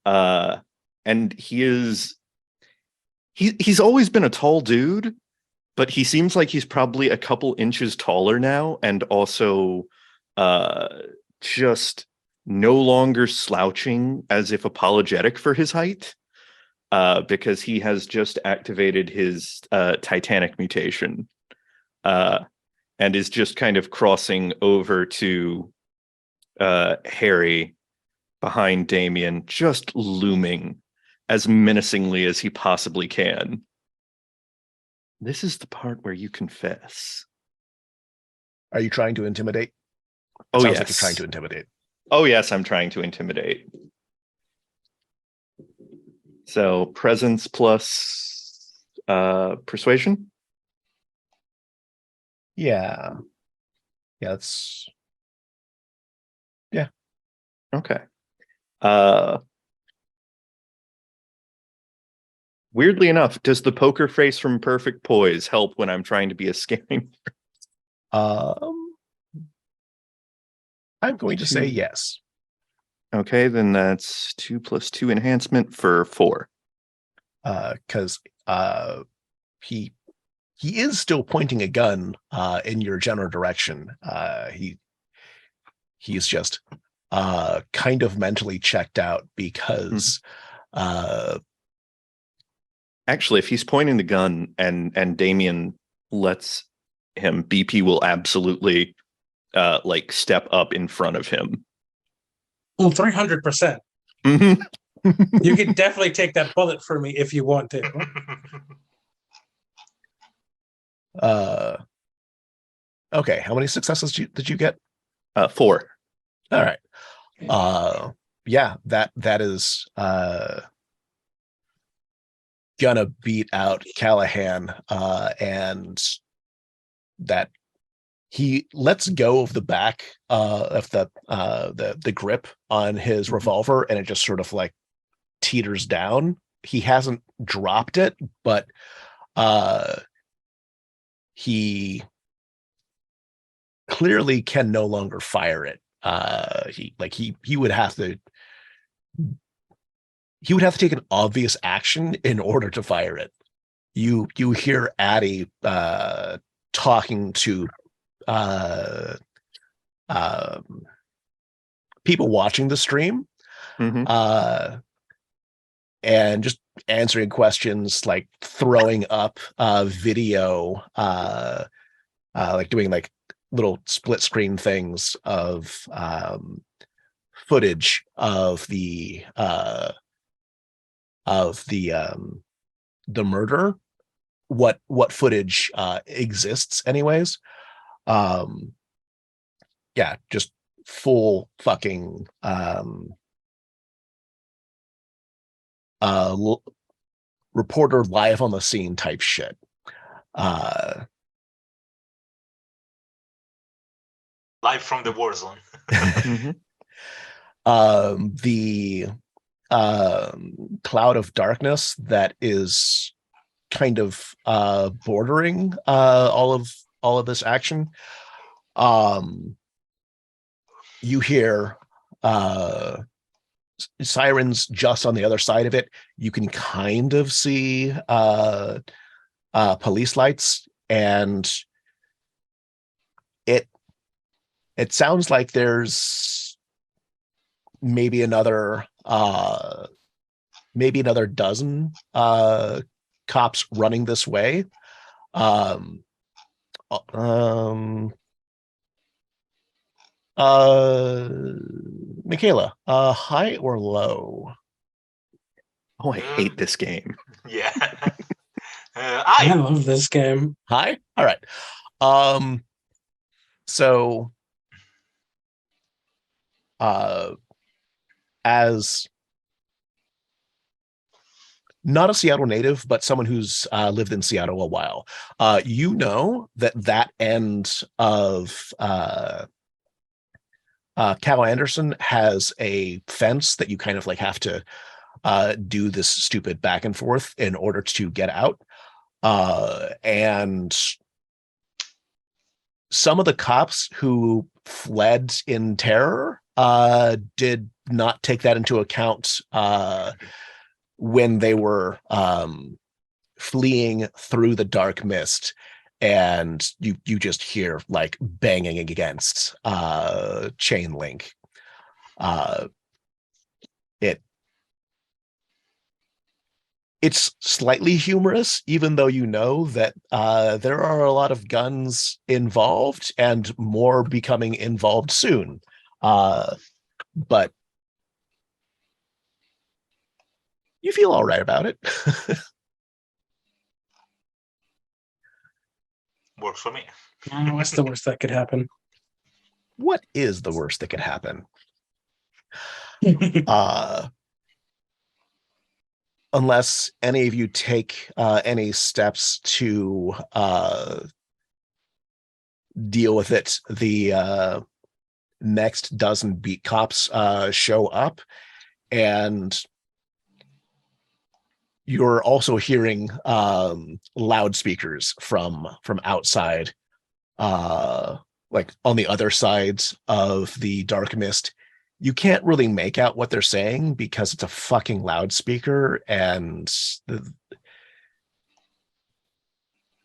And he's always been a tall dude, but he seems like he's probably a couple inches taller now, and also just no longer slouching as if apologetic for his height, because he has just activated his Titanic mutation, and is just kind of crossing over to Harry behind Damien, just looming as menacingly as he possibly can. This is the part where you confess. Are you trying to intimidate? Oh, Sounds yes. like you're trying to intimidate. Oh, yes, I'm trying to intimidate. So presence plus persuasion? Yeah. Yeah, that's... Yeah. Okay. Weirdly enough, does the poker face from Perfect Poise help when I'm trying to be a scary? I'm going to say yes. Okay, then that's 2 + 2 enhancement for 4. Because he is still pointing a gun in your general direction. He's just kind of mentally checked out because actually, if he's pointing the gun and Damien lets him, BP will absolutely like step up in front of him. Well, 300%. Mhm. You can definitely take that bullet for me if you want to. Okay, how many successes did you get? 4. All right. Yeah, that is gonna beat out Callahan, and that he lets go of the back of the grip on his revolver, and it just sort of like teeters down. He hasn't dropped it, but he clearly can no longer fire it. He would have to take an obvious action in order to fire it. You hear Addie talking to people watching the stream, Mhm. and just answering questions, like throwing up video, like doing like little split screen things of footage of the murder, what footage exists anyways. Yeah, just full fucking reporter live on the scene type shit. Live from the war zone. Mhm. The cloud of darkness that is kind of bordering all of this action. You hear sirens just on the other side of it. You can kind of see police lights, and it sounds like there's maybe another dozen cops running this way. Michaela, high or low? Oh, I hate this game. Yeah. I love this game. High? All right. So as not a Seattle native, but someone who's lived in Seattle a while, you know that end of Cal Anderson has a fence that you kind of like have to do this stupid back and forth in order to get out. And some of the cops who fled in terror did not take that into account when they were fleeing through the dark mist, and you just hear like banging against chain link. It's slightly humorous, even though you know that there are a lot of guns involved and more becoming involved soon. But you feel all right about it. Works for me. What's the worst that could happen? What is the worst that could happen? Unless any of you take any steps to deal with it, the next dozen beat cops show up, and you're also hearing loudspeakers from outside, like on the other sides of the dark mist. You can't really make out what they're saying because it's a fucking loudspeaker, and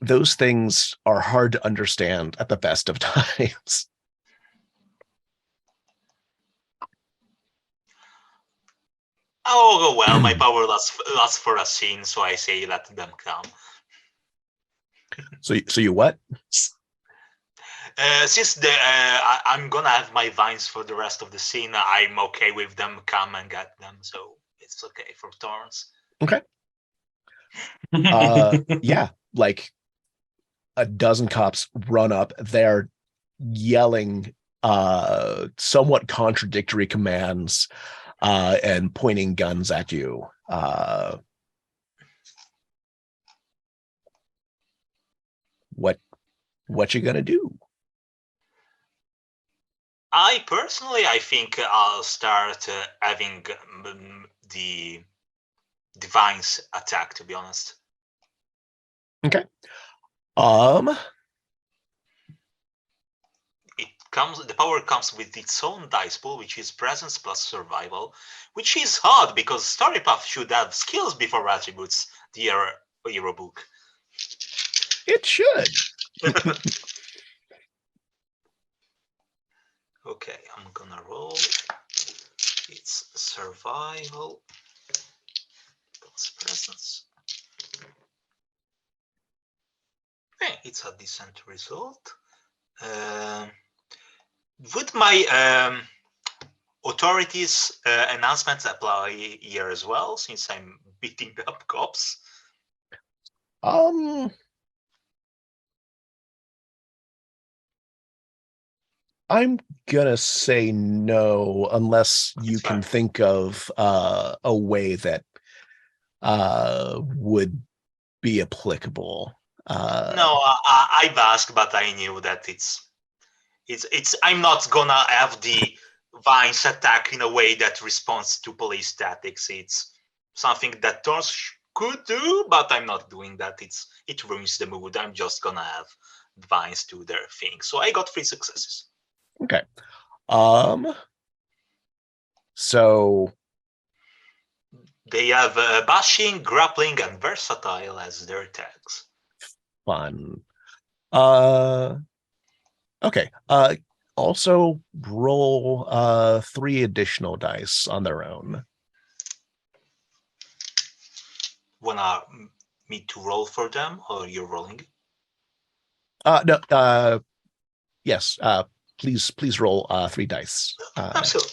those things are hard to understand at the best of times. Oh well, my power lasts for a scene, so I say let them come. So you what? Since I'm gonna have my vines for the rest of the scene, I'm okay with them come and get them, so it's okay for Thorns. Okay. Yeah, like a dozen cops run up. They're yelling somewhat contradictory commands and pointing guns at you. What you gonna do? I think I'll start having the divines attack, to be honest. Okay. The power comes with its own dice pool, which is presence plus survival, which is hard because Storypath should have skills before attributes, the hero book. It should. Okay, I'm gonna roll. It's survival plus presence. Okay, it's a decent result. Would my authorities announcements apply here as well, since I'm beating up cops? I'm gonna say no unless you can think of a way that would be applicable. No, I've asked, but I knew that it's. I'm not gonna have the vines attack in a way that responds to police tactics. It's something that Thorns could do, but I'm not doing that. It ruins the mood. I'm just gonna have vines do their thing. So I got 3 successes. Okay. So they have bashing, grappling, and versatile as their tags. Fun. Okay. Also roll 3 additional dice on their own. Wanna me to roll for them, or you're rolling? No. Yes. Please roll 3 dice. Absolutely.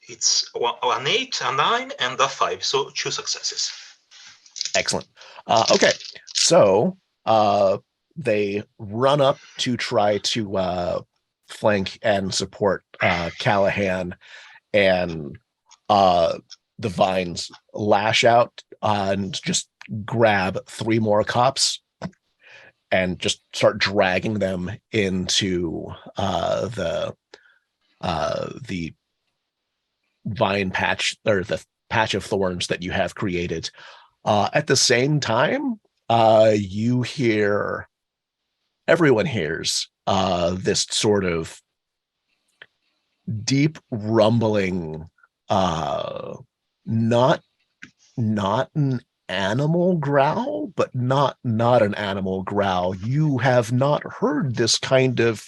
It's an 8, a 9, and a 5. So 2 successes. Excellent. Okay. So they run up to try to flank and support Callahan, and the vines lash out and just grab 3 more cops and just start dragging them into the vine patch, or the patch of thorns that you have created. At the same time, everyone hears this sort of deep rumbling, not an animal growl, but not an animal growl. You have not heard this kind of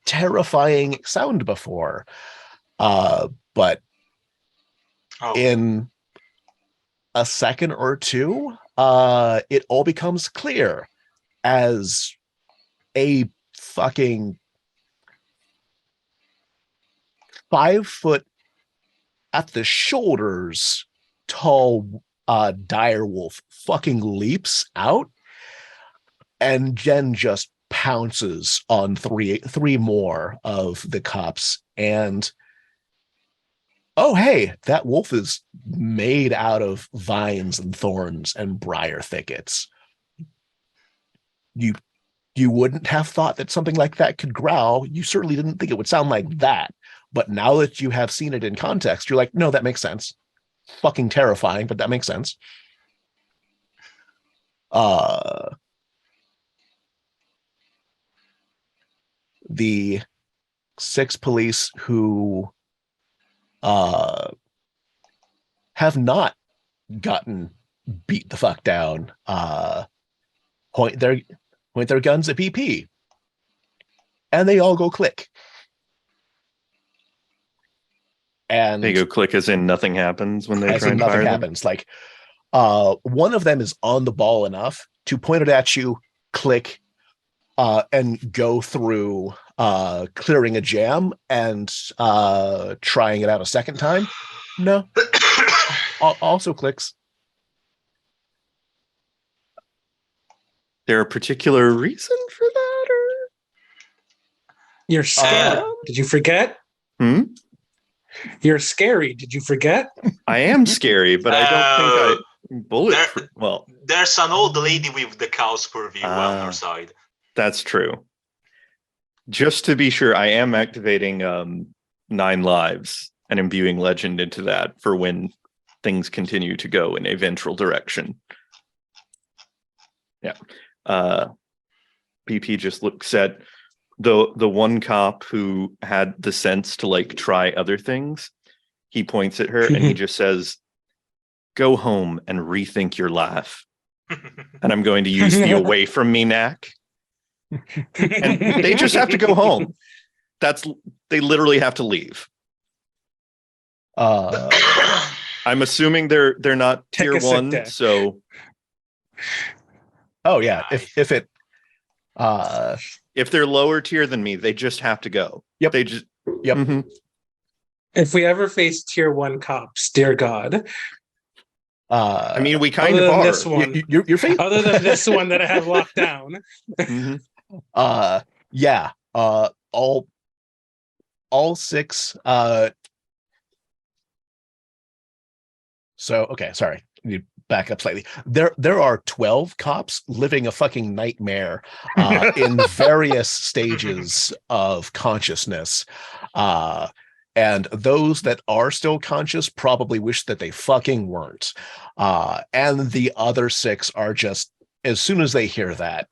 terrifying sound before. But in a second or two, it all becomes clear as a fucking 5 foot at the shoulders tall dire wolf fucking leaps out, and Jen just pounces on three more of the cops. And oh, hey, that wolf is made out of vines and thorns and briar thickets. You wouldn't have thought that something like that could growl. You certainly didn't think it would sound like that, But now that you have seen it in context, you're like, no, that makes sense. Fucking terrifying, but that makes sense. The 6 police who have not gotten beat the fuck down point their guns at BP, and they all go click. And they go click as in nothing happens when they as try in and nothing fire them? happens. Like one of them is on the ball enough to point it at you, click, and go through clearing a jam and trying it out a second time. No. Also clicks. There a particular reason for that, or You're scary. Did you forget? You're scary. Did you forget? I am scary, but I don't think I bullet. Well, there's an old lady with the cow's purview on her side. That's true. Just to be sure, I am activating 9 lives and imbuing legend into that for when things continue to go in a ventral direction. Yeah. BP just looks at the one cop who had the sense to like try other things. He points at her and he just says, "Go home and rethink your laugh." And I'm going to use the away from me knack. And they just have to go home. They literally have to leave. I'm assuming they're not tier 1, so oh yeah, if they're lower tier than me, they just have to go. Yep. They just yep. Mm-hmm. If we ever face tier 1 cops, dear God. I mean, we kind of are. This one, you're other than this one that I have locked down. Mm-hmm. Yeah. All 6. So okay, sorry. You back up slightly. There are 12 cops living a fucking nightmare in various stages of consciousness. And those that are still conscious probably wish that they fucking weren't. And the other 6 are just, as soon as they hear that,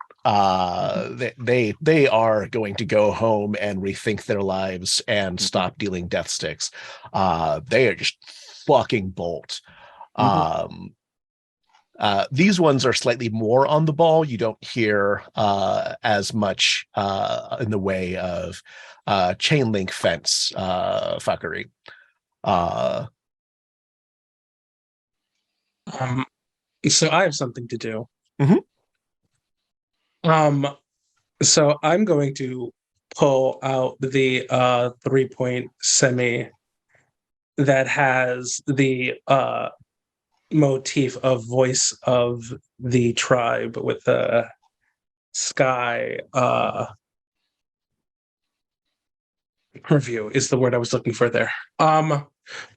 they are going to go home and rethink their lives and stop dealing death sticks. They are just fucking bolt. These ones are slightly more on the ball. You don't hear as much in the way of chain link fence fuckery. So I have something to do. Mm-hmm. So I'm going to pull out the 3-point semi that has the motif of voice of the tribe with the sky purview is the word I was looking for there.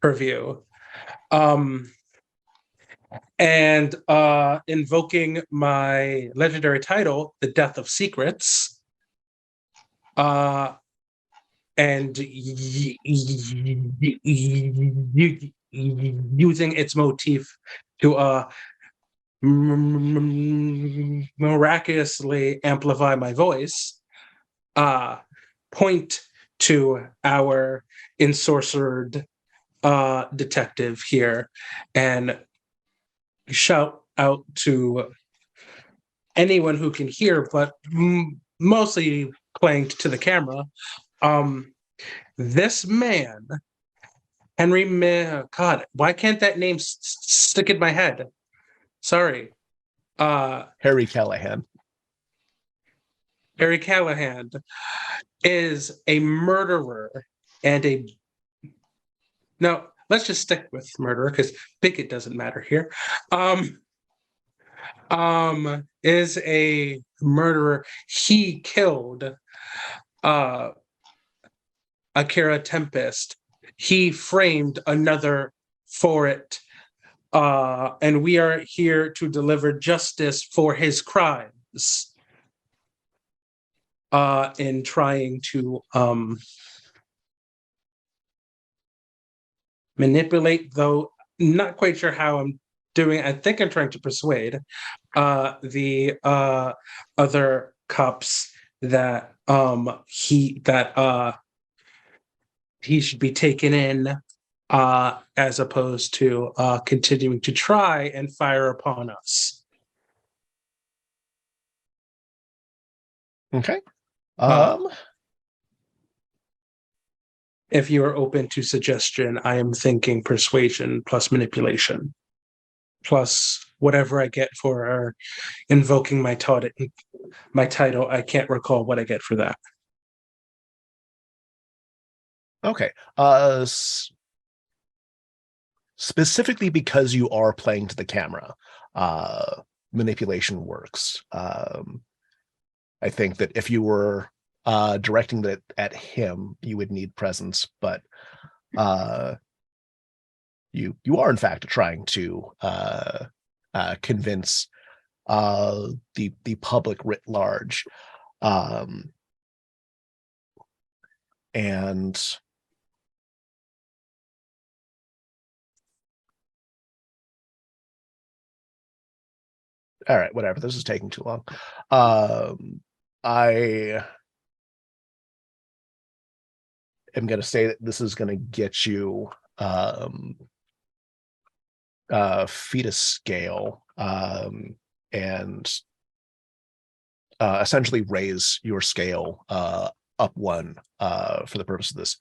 Purview. And invoking my legendary title, The Death of Secrets, and using its motif to miraculously amplify my voice, point to our ensorcered detective here and shout out to anyone who can hear, but mostly playing to the camera. This man, Henry, God, why can't that name stick in my head? Sorry. Harry Callahan. Harry Callahan is a murderer and no, let's just stick with murderer because bigot doesn't matter here. Is a murderer. He killed Akira Tempest. He framed another for it. And we are here to deliver justice for his crimes. In trying to manipulate, though not quite sure how I'm doing. I think I'm trying to persuade the other cops that he should be taken in, as opposed to continuing to try and fire upon us. Okay. If you are open to suggestion, I am thinking persuasion plus manipulation, plus whatever I get for invoking my title. I can't recall what I get for that. Okay. Specifically because you are playing to the camera, manipulation works. I think that if you were directing that at him, you would need presence, but you are in fact trying to convince the public writ large, and all right, whatever. This is taking too long. I am going to say that this is going to get you fetus scale, and essentially raise your scale up one for the purpose of this,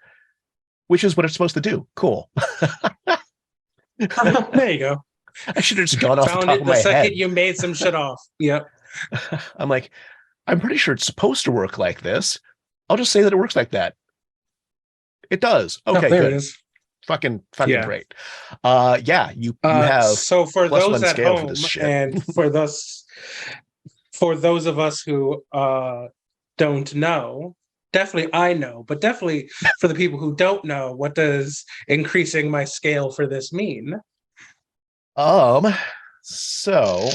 which is what it's supposed to do. Cool. There you go. I should have just gone off the Found top it of the my second head. you made some shit off. Yep. I'm like, I'm pretty sure it's supposed to work like this. I'll just say that it works like that. It does. Okay, there good. it is. Fucking Yeah. great. Yeah, you have so for plus those one at scale for home this shit. and for those of us who don't know, definitely I know, but definitely for the people who don't know, what does increasing my scale for this mean? So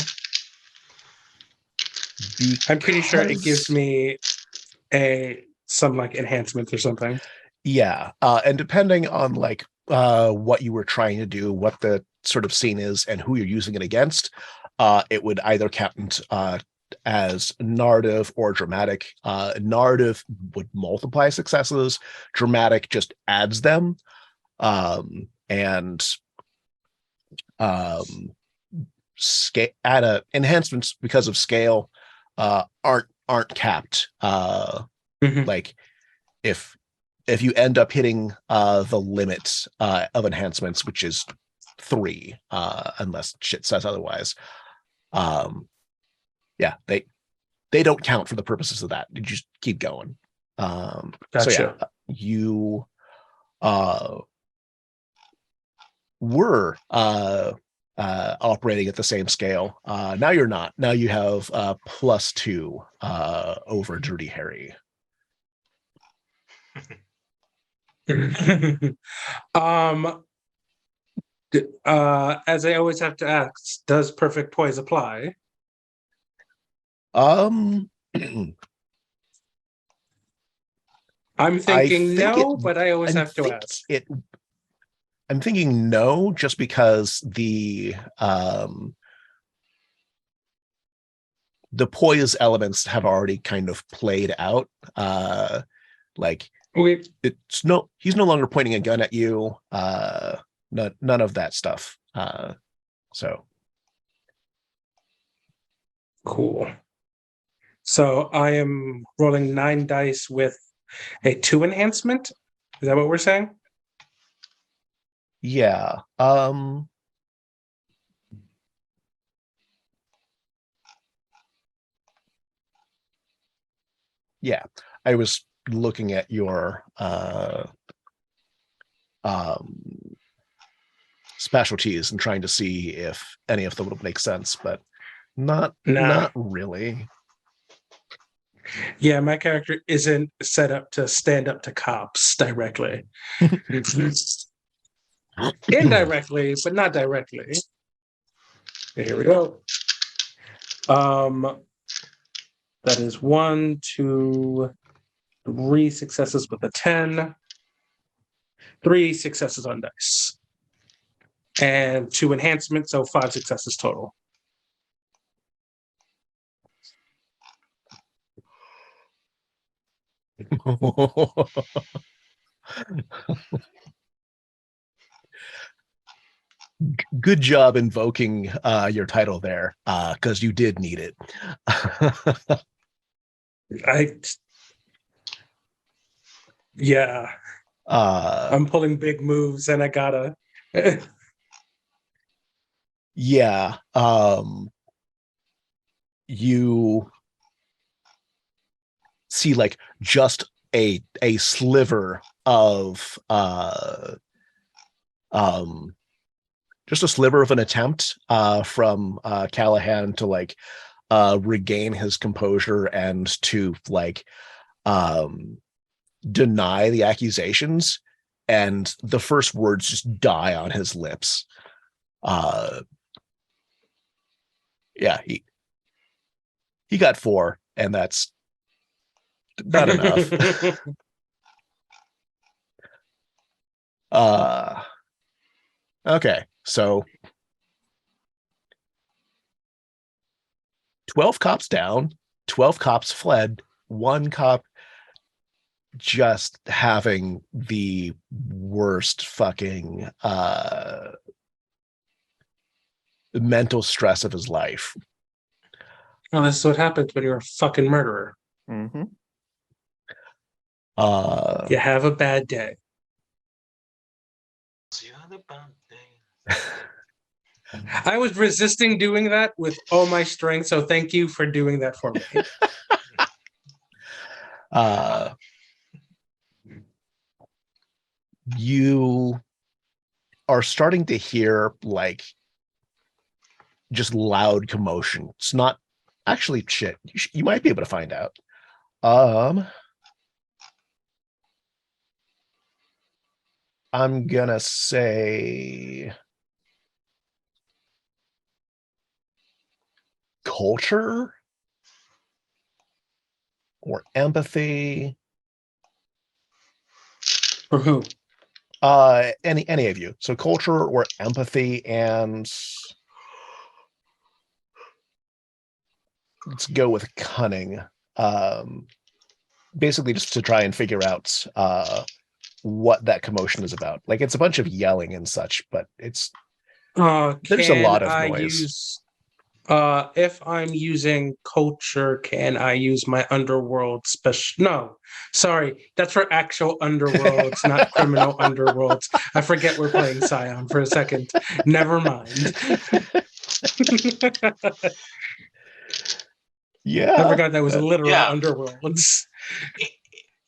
I'm pretty sure it gives because- me some like enhancements or something. Yeah, and depending on like what you were trying to do, what the sort of scene is, and who you're using it against, it would either count as narrative or dramatic. Narrative would multiply successes. Dramatic just adds them, and enhancements because of scale aren't capped. Like if you end up hitting the limit of enhancements, which is 3, unless shit says otherwise, yeah, they don't count for the purposes of that. You just keep going. Gotcha. So yeah, you were operating at the same scale. Now you're not. Now you have +2 over Dirty Harry. As I always have to ask, does perfect poise apply? I'm thinking no, but I always have to ask. I'm thinking no, just because the poise elements have already kind of played out. Like he's no longer pointing a gun at you. None of that stuff. So cool. So I am rolling 9 dice with a 2 enhancement. Is that what we're saying? Yeah. Yeah. I was looking at your specialties and trying to see if any of them would make sense, but not really. Yeah, my character isn't set up to stand up to cops directly. Indirectly, but not directly. Here we go. That is 1, 2, 3 successes with a 10. 3 successes on dice. and 2 enhancement, so 5 successes total. Good job invoking your title there, because you did need it. Yeah, I'm pulling big moves, and I gotta. Yeah. You see like just a sliver of just a sliver of an attempt from Callahan to like regain his composure and to like deny the accusations, and the first words just die on his lips. Yeah, he got 4, and that's not enough. Okay, so 12 cops down, 12 cops fled, 1 cop just having the worst fucking mental stress of his life. Well, this is what happens when you're a fucking murderer. Mm-hmm. You have a bad day. I was resisting doing that with all my strength, so thank you for doing that for me. You are starting to hear like just loud commotion. It's not actually shit. You might be able to find out. I'm gonna say culture or empathy. For who? Any of you. So culture or empathy, and let's go with cunning. Basically just to try and figure out what that commotion is about. Like it's a bunch of yelling and such, but it's there's a lot of noise. If I'm using culture, can I use my underworld special? No, sorry, that's for actual underworlds, not criminal underworlds. I forget we're playing Scion for a second. Never mind. Yeah, I forgot that was literal underworlds.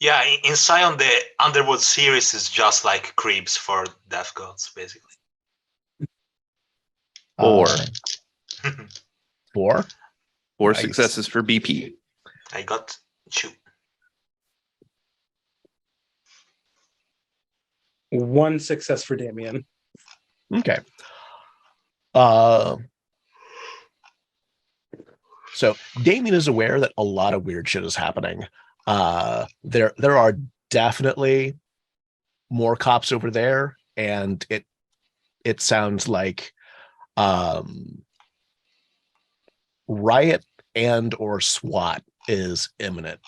Yeah, in Scion, the Underworld series is just like creeps for death gods, basically. 4. 4. 4 Nice. successes for BP. I got 2. 1 success for Damien. Okay. So Damien is aware that a lot of weird shit is happening. There are definitely more cops over there, and it sounds like riot and or SWAT is imminent.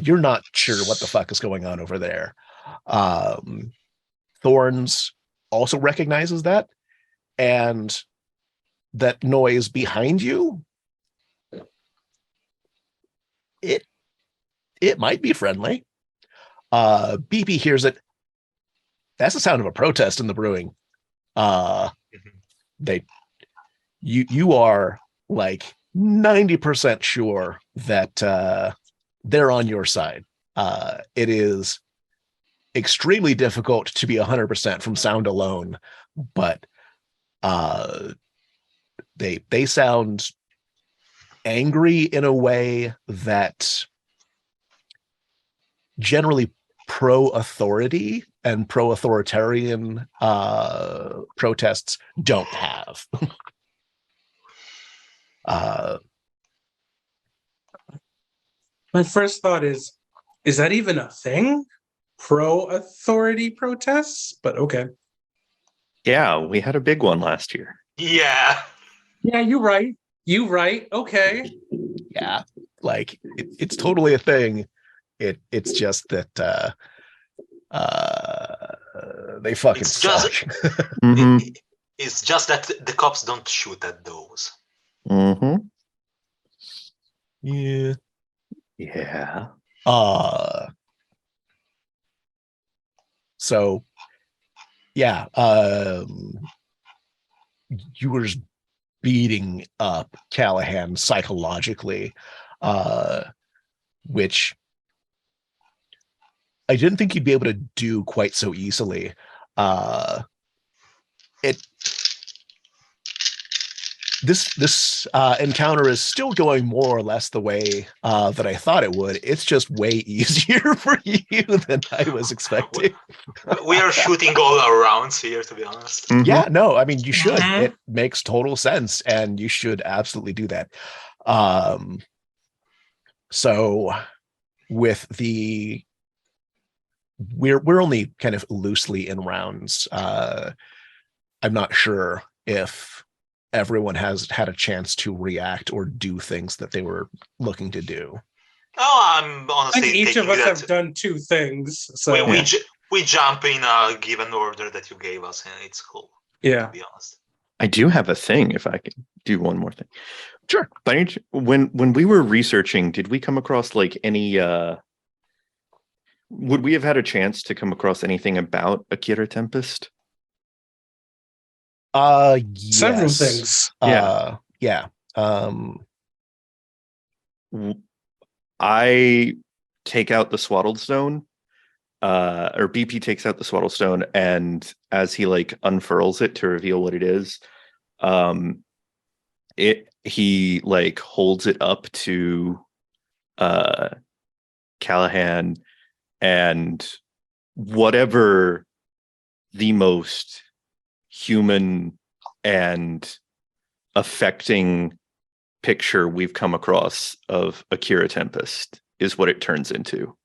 You're not sure what the fuck is going on over there. Thorns also recognizes that, and that noise behind you, it might be friendly. BP hears it. That's the sound of a protest in the brewing. You are like 90% sure that they're on your side. It is extremely difficult to be 100% from sound alone, but they sound angry in a way that generally pro-authority and pro-authoritarian protests don't have. My first thought is that even a thing? Pro-authority protests? But okay. Yeah, we had a big one last year. Yeah. Yeah, you're right. You right. Okay. Yeah, like it's totally a thing. It's just that they fucking It's just suck. Mm-hmm. it's just that the cops don't shoot at those. Mm-hmm. Yeah. Yeah. So yeah, you were just beating up Callahan psychologically, which I didn't think you'd be able to do quite so easily. It this encounter is still going more or less the way that I thought it would. It's just way easier for you than I was expecting. We are shooting all around here, to be honest. Mhm. Yeah, no, I mean you should. Mhm. It makes total sense, and you should absolutely do that. So with the we're only kind of loosely in rounds. I'm not sure if everyone has had a chance to react or do things that they were looking to do. Oh, I'm I think honestly each of taking us that. have done 2 things. So We jump in a given order that you gave us, and it's cool. yeah. To be honest. I do have a thing if I can do one more thing. Sure. When we were researching, did we come across like any would we have had a chance to come across anything about Akira Tempest? Yes. Several things. Yeah. I take out the swaddled stone, or BP takes out the swaddled stone, and as he like unfurls it to reveal what it is, he like holds it up to Callahan, and whatever the most human and affecting picture we've come across of Akira Tempest is what it turns into.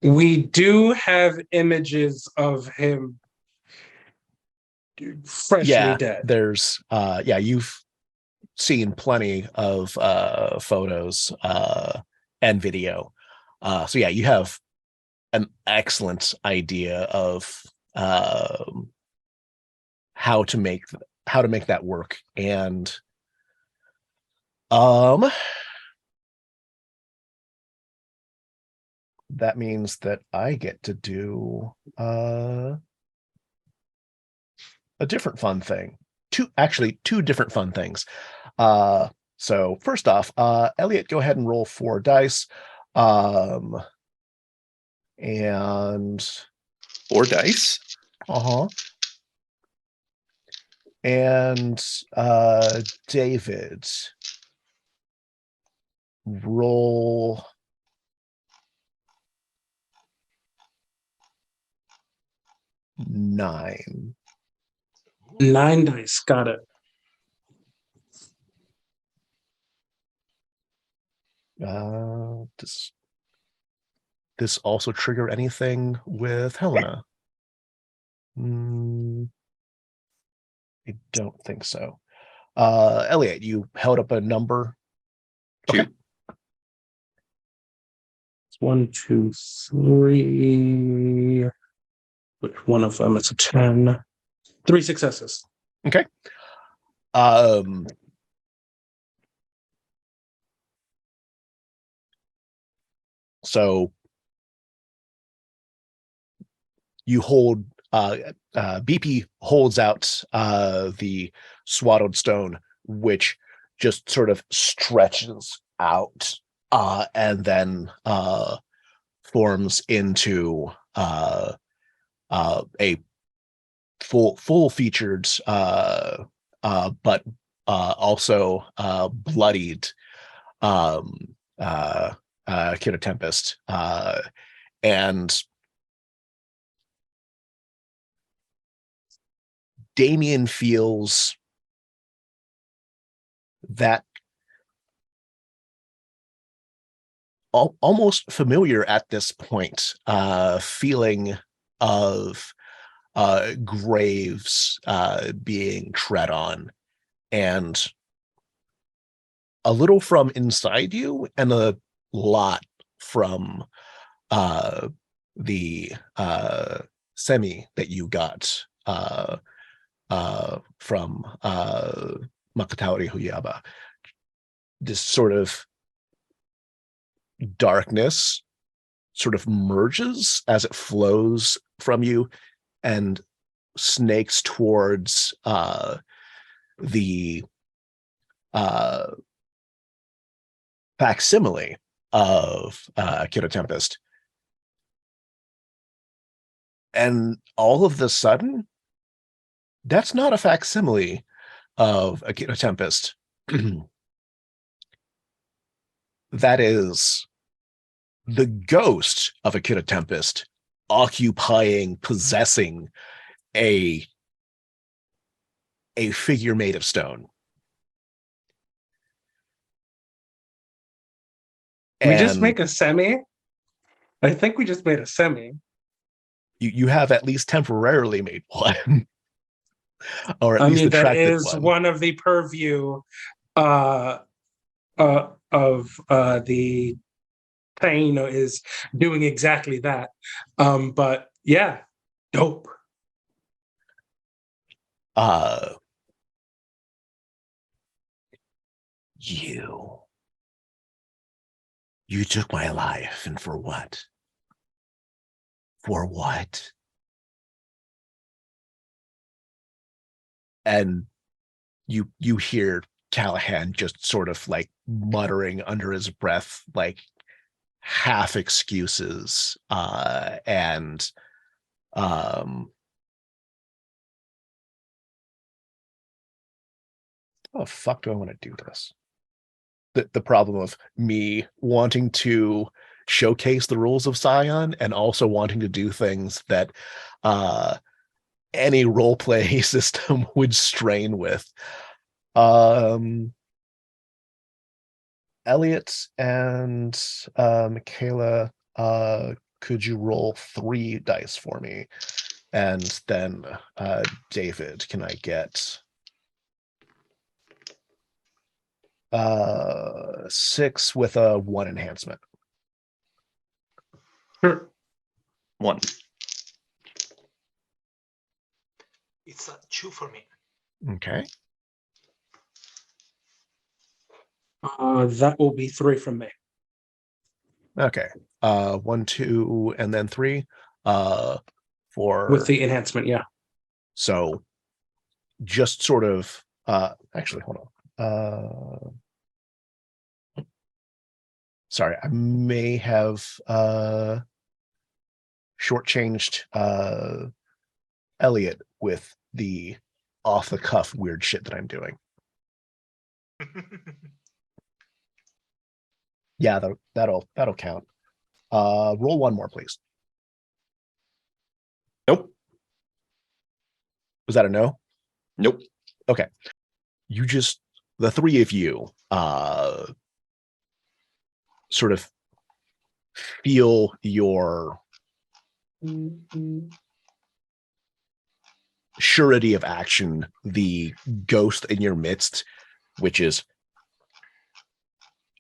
We do have images of him freshly dead. There's you've seen plenty of photos and video. So yeah, you have an excellent idea of how to make that work. And that means that I get to do a different fun thing. Two different fun things. So first off, Elliot, go ahead and roll 4 dice. And 4 dice. And David, roll 9. 9 dice. Got it. Does this also trigger anything with Helena? I don't think so. Elliot, you held up a number. 2. Okay. It's 1, 2, 3. Which one of them is a 10? 3 successes. Okay. So you hold BP holds out the swaddled stone, which just sort of stretches out and then forms into a full featured but also bloodied Kid of Tempest, and Damien feels that almost familiar at this point feeling of graves being tread on, and a little from inside you and a lot from the semi that you got from Makataori Huyaba. This sort of darkness sort of merges as it flows from you and snakes towards the facsimile of Kyoto Tempest. And all of the sudden, that's not a facsimile of Akira Tempest. That is the ghost of Akira Tempest occupying, possessing a figure made of stone. We just make a semi? I think we just made a semi. You have at least temporarily made one. Or at I least mean, that attracted is one. one of the purview of the Taino is doing exactly that. But yeah, dope. You took my life, and for what? For what? And you hear Callahan just sort of like muttering under his breath, like half excuses, and how the fuck do I want to do this? The problem of me wanting to showcase the rules of Scion and also wanting to do things that any role play system would strain with. Elliot and Michaela, could you roll 3 dice for me? And then David, can I get 6 with a 1 enhancement? Sure. 1. It's a 2 for me. Okay. That will be 3 from me. Okay. 1, 2, and then 3. For With the enhancement, yeah. So just sort of actually hold on. Sorry, I may have shortchanged Elliot with the off the cuff weird shit that I'm doing. Yeah, that'll count. Roll 1 more, please. Nope. Was that a no? Nope. Okay. You just, the 3 of you sort of feel your surety of action, the ghost in your midst, which is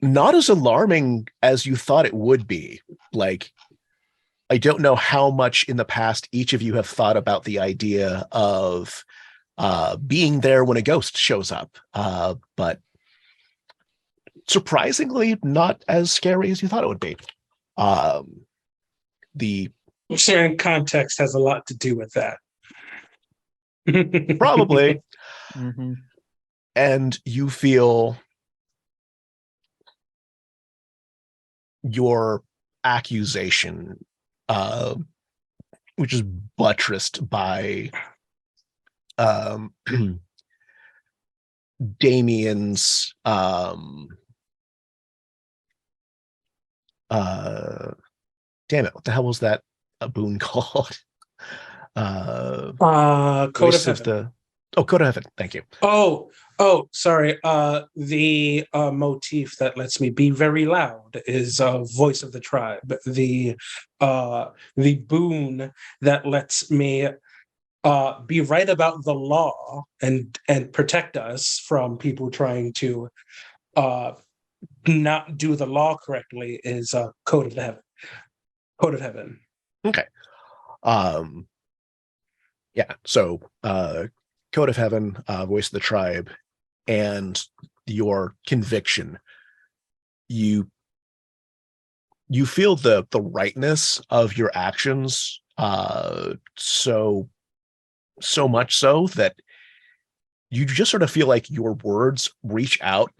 not as alarming as you thought it would be. Like, I don't know how much in the past each of you have thought about the idea of being there when a ghost shows up, but surprisingly not as scary as you thought it would be. The Sharing context has a lot to do with that. probably, Mm-hmm. and you feel your accusation, which is buttressed by Damien's damn it, what the hell was that a boon called? Code of Heaven. Code of Heaven, thank you. Oh, sorry. The motif that lets me be very loud is Voice of the Tribe. The boon that lets me be right about the law and protect us from people trying to not do the law correctly is Code of Heaven. Code of Heaven. Okay. Yeah. So, Code of Heaven, Voice of the Tribe, and your conviction. You feel the rightness of your actions, so much so that you just sort of feel like your words reach out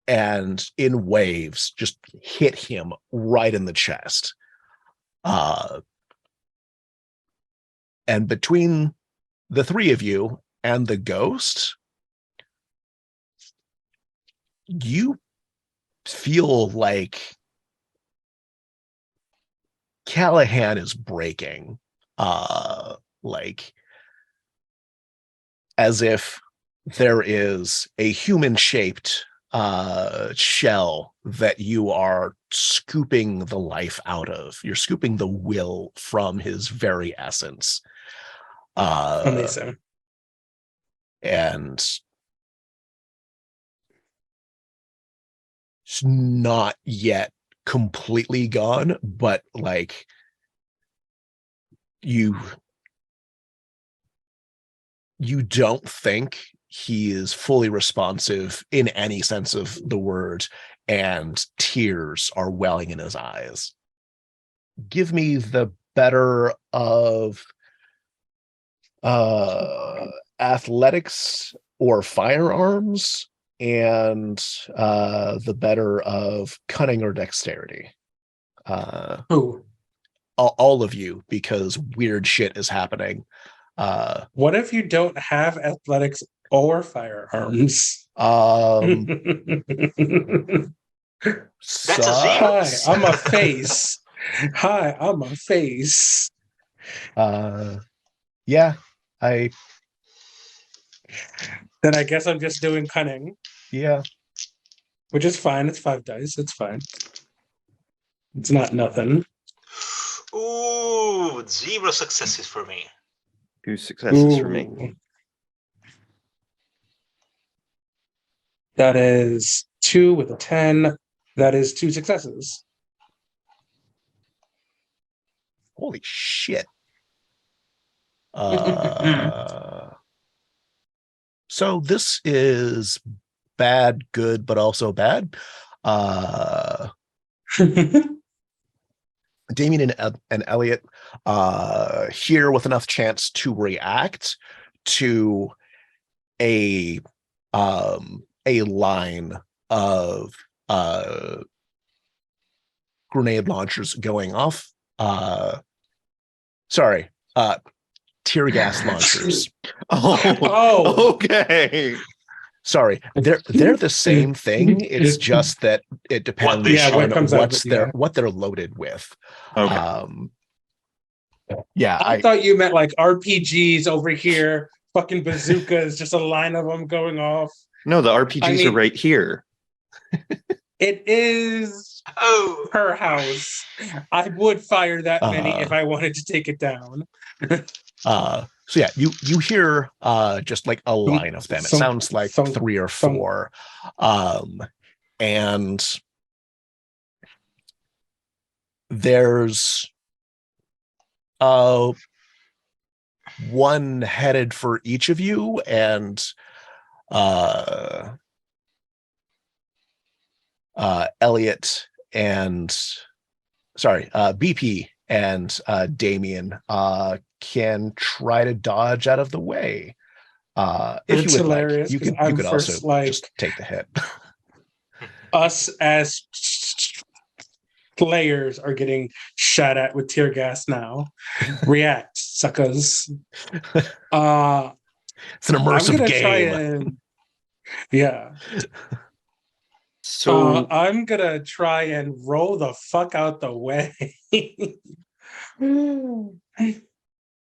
and in waves just hit him right in the chest. And between the three of you and the ghost, you feel like Callahan is breaking, like as if there is a human-shaped shell that you are scooping the life out of. You're scooping the will from his very essence. Amazing. And it's not yet completely gone, but like you don't think he is fully responsive in any sense of the word, and tears are welling in his eyes. Give me the better of athletics or firearms, and the better of cunning or dexterity. Who? All of you, because weird shit is happening. What if you don't have athletics or firearms? That's a zero. Hi, I'm a face. Hi, I'm a face. Yeah, Then I guess I'm just doing cunning, yeah. which is fine. It's 5 dice. It's fine. It's not nothing. Ooh, 0 successes for me. 2 successes for me. Ooh. That is 2 with a 10. That is 2 successes. Holy shit. So this is bad, good, but also bad. Damien and Elliot here with enough chance to react to a line of grenade launchers going off. Sorry, tear gas launchers. Oh, okay. Sorry, they're the same thing. It's just that it depends on what they're loaded with. Okay. Yeah, I thought you meant like RPGs over here, fucking bazookas, just a line of them going off. No, the RPGs are right here. It is per house. I would fire that many if I wanted to take it down. So yeah, you hear just like a line of them. It sounds like 3 or 4. And there's one headed for each of you, and Elliot and BP and Damien can try to dodge out of the way. If you would hilarious, like, you could also just take the hit. Us as players are getting shot at with tear gas now. React, suckers. It's an immersive game. Yeah. So I'm gonna try and roll the fuck out the way.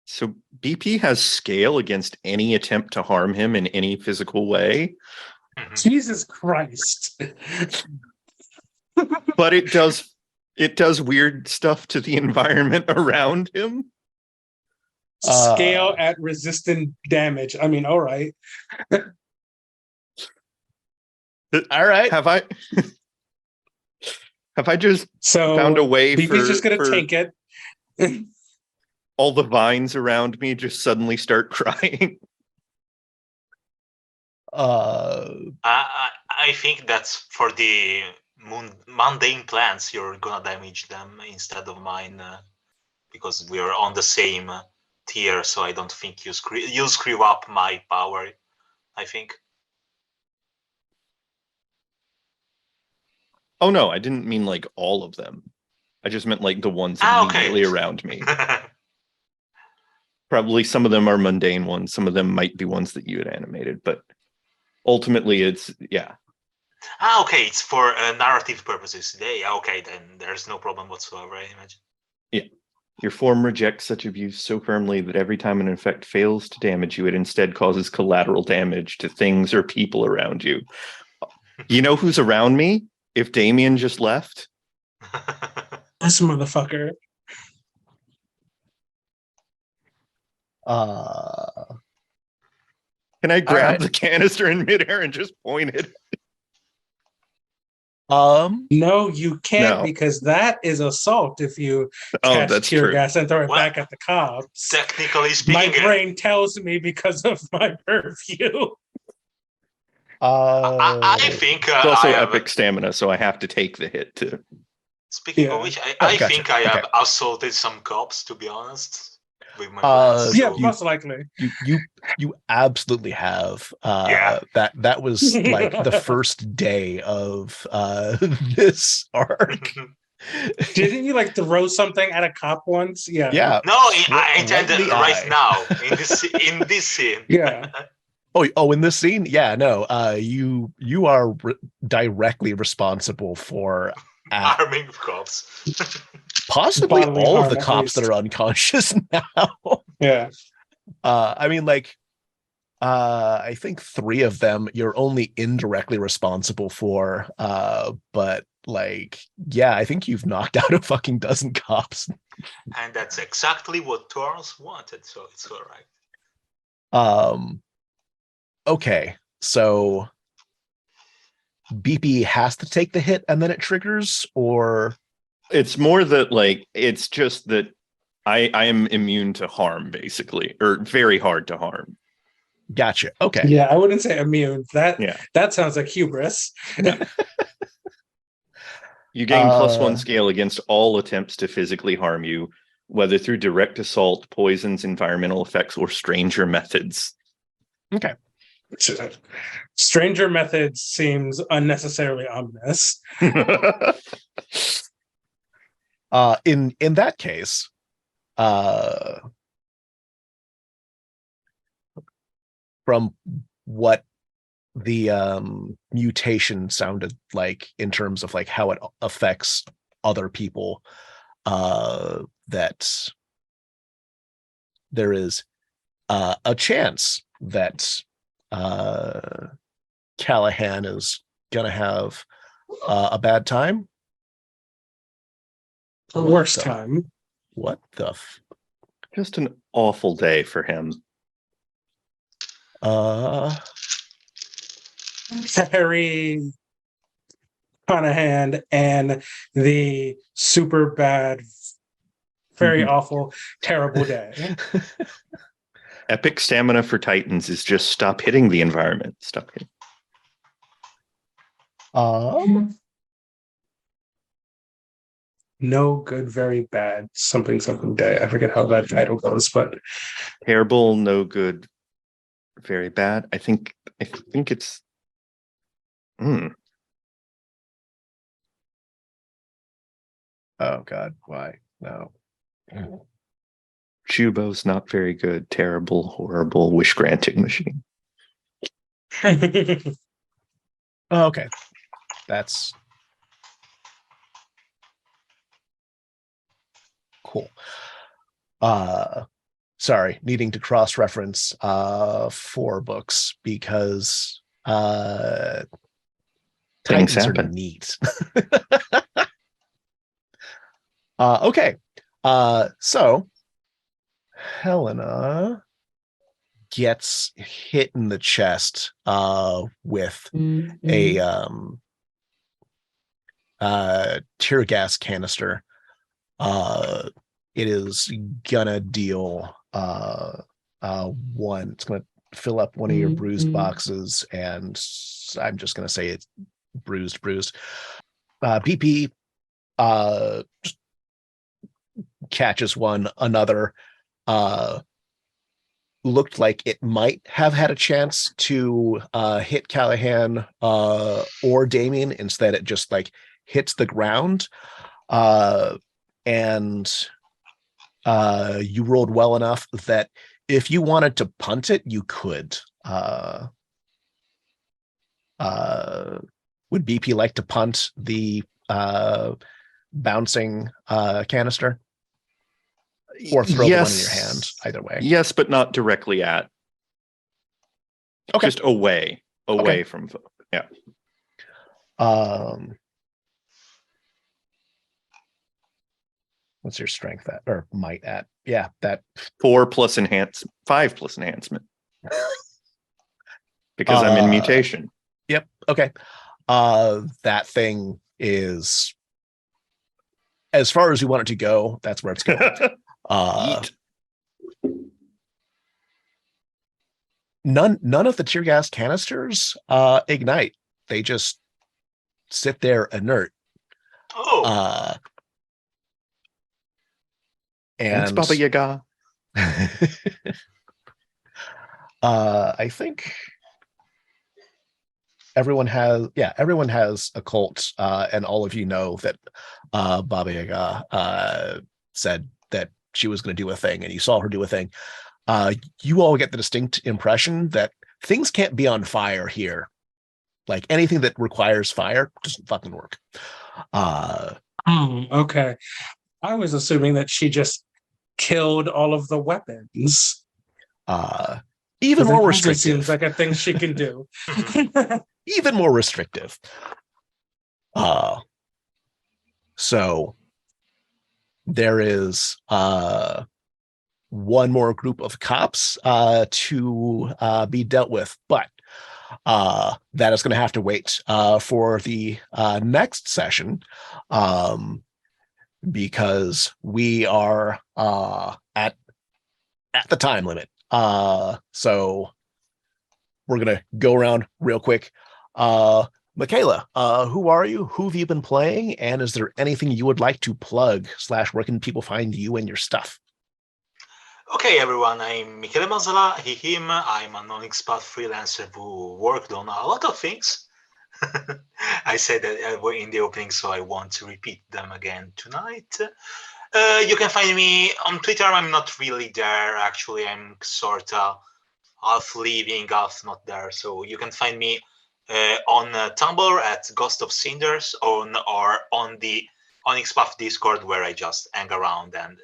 So BP has scale against any attempt to harm him in any physical way. Jesus Christ. But it does weird stuff to the environment around him. scale at resistant damage. I mean, all right. All right. Have I just So found a way BP's just gonna for tank it. all the vines around me just suddenly start crying? I think that's for the mundane plants. You're gonna damage them instead of mine, because we're on the same tier. So I don't think you'll screw up my power. I think. Oh no, I didn't mean like all of them. I just meant like the ones Okay. immediately around me. Probably some of them are mundane ones. Some of them might be ones that you had animated, but ultimately it's, yeah. Okay, it's for narrative purposes. Okay, then there's no problem whatsoever, I imagine. Yeah. Your form rejects such abuse so firmly that every time an effect fails to damage you, it instead causes collateral damage to things or people around you. You know who's around me? If Damien just left? This motherfucker. Can I grab right. the canister in midair and just point it? No, you can't, No. because that is assault if you catch that's tear true. gas and throw it Well, back at the cops. Technically My speaking, brain tells me because of my purview. I think It's also I have. epic stamina, so I have to take the hit to. Speaking Yeah. of which, Oh, I gotcha. think I have Okay. assaulted some cops, to be honest, with my plans. Yeah, So- most likely. You absolutely have. Yeah. That was like the first day of this arc. Didn't you like throw something at a cop once? Yeah. Yeah. No, I intend right in the right eye. now in this scene. Yeah. Oh, in this scene, yeah, no. You are directly responsible for Arming cops. possibly Bodily all of harm, the at cops that least. are unconscious now. Yeah. I mean, like, I think 3 of them you're only indirectly responsible for. But like, yeah, I think you've knocked out a fucking dozen cops. And that's exactly what Torrance wanted, so it's all right. Okay, so BP has to take the hit and then it triggers, or It's more that like it's just that I am immune to harm, basically, or very hard to harm. gotcha. Okay. Yeah, I wouldn't say immune. Yeah. That sounds like hubris. You gain +1 scale against all attempts to physically harm you, whether through direct assault, poisons, environmental effects, or stranger methods. Okay. Stranger methods seems unnecessarily ominous. In that case, from what the mutation sounded like in terms of like how it affects other people, that there is a chance that Callahan is gonna have a bad time. Worst time. What the Just an awful day for him. Harry Conahan and the super bad, very awful, terrible day. Epic stamina for Titans is just stop hitting the environment. Stop hitting. No good, very bad, something day. I forget how that title goes, but Terrible, no good, very bad. I think it's. Oh God, why? No. Chubo's not very good. Terrible, horrible, wish granting machine. Okay, that's cool. Sorry, needing to cross-reference 4 books because Things Titans happen. are neat. Okay. So Helena gets hit in the chest with a tear gas canister. It is gonna deal one. It's gonna fill up one of your bruised boxes, and I'm just gonna say it's bruised. PP just catches one. Another looked like it might have had a chance to hit Callahan or Damien. Instead, it just like hits the ground. And you rolled well enough that if you wanted to punt it, you could. Would BP like to punt the bouncing canister? Or throw the one in your hand, either way. Yes, but not directly at. Okay. Just away Okay. from. Yeah. What's your strength at, or might at? Yeah, that 5 plus enhancement. Because I'm in mutation. Yep. Okay. That thing is, as far as you want it to go, that's where it's going. None of the tear gas canisters ignite. They just sit there inert. And Baba Yaga. I think everyone has a cult, and all of you know that Baba Yaga said that she was going to do a thing, and you saw her do a thing. You all get the distinct impression that things can't be on fire here. Like anything that requires fire doesn't fucking work. Okay. I was assuming that she just killed all of the weapons. Even more restrictive. Seems like a thing she can do. Even more restrictive. So there is one more group of cops to be dealt with, but that is going to have to wait for the next session, because we are at the time limit. So we're going to go around real quick. Michaela, who are you? Who have you been playing? And is there anything you would like to plug / where can people find you and your stuff? Okay, everyone, I'm Michele Mazzola, he, him. I'm an Onyx Path freelancer who worked on a lot of things. I said that in the opening, so I want to repeat them again tonight. You can find me on Twitter. I'm not really there, actually. I'm sort of half leaving, half not there. So you can find me on Tumblr at Ghost of Cinders or on the Onyx Path Discord, where I just hang around and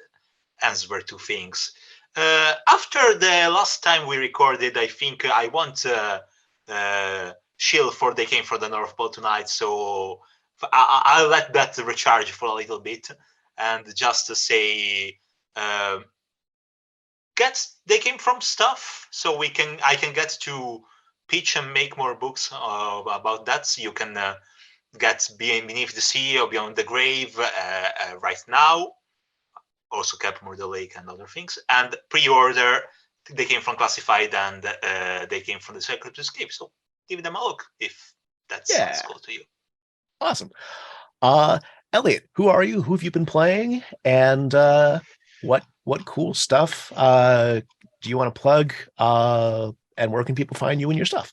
answer to things. After the last time we recorded, I think I want Shield for They Came from the North Pole tonight, so I'll let that recharge for a little bit, and just to say, They Came From stuff, so I can get to pitch and make more books about that. So you can get Beneath the Sea or Beyond the Grave right now. Also Capmore the Lake and other things, and pre-order They Came From Classified and They Came From the Sacred Escape. So give them a look if that sounds cool to you. Awesome. Elliot, who are you? Who have you been playing? And what cool stuff do you want to plug? And where can people find you and your stuff?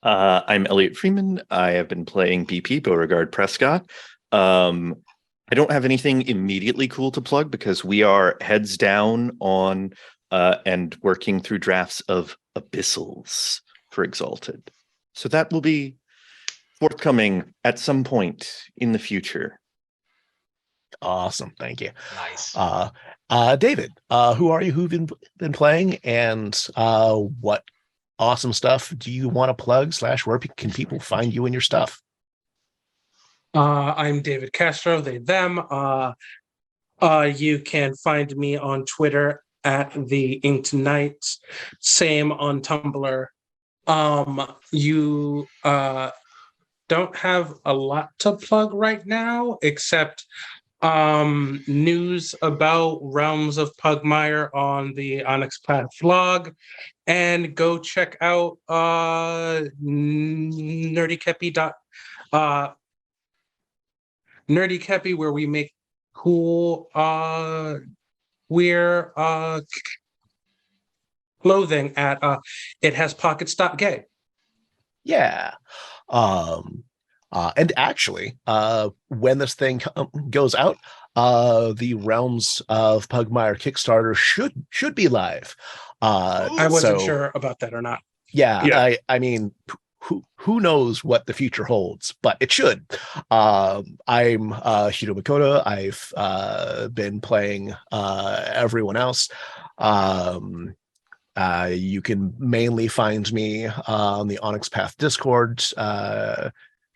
I'm Elliot Freeman. I have been playing BP, Beauregard Prescott. I don't have anything immediately cool to plug because we are heads down on and working through drafts of Abyssals for Exalted. So that will be forthcoming at some point in the future. Awesome. Thank you. Nice. David, who are you? Who've been playing? And what awesome stuff do you want to plug / where can people find you and your stuff? I'm David Castro, they, them. You can find me on Twitter at the Inked Knights. Same on Tumblr. You don't have a lot to plug right now, except news about Realms of Pugmire on the Onyx Path vlog, and go check out Nerdy Kepi, where we make cool we're clothing at it has pockets.gay. Yeah. And actually, when this thing goes out, the Realms of Pugmire Kickstarter should be live. I wasn't sure about that or not. Yeah. I mean, who knows what the future holds, but it should. I'm Hiromi Cota. I've been playing everyone else. You can mainly find me on the Onyx Path Discord,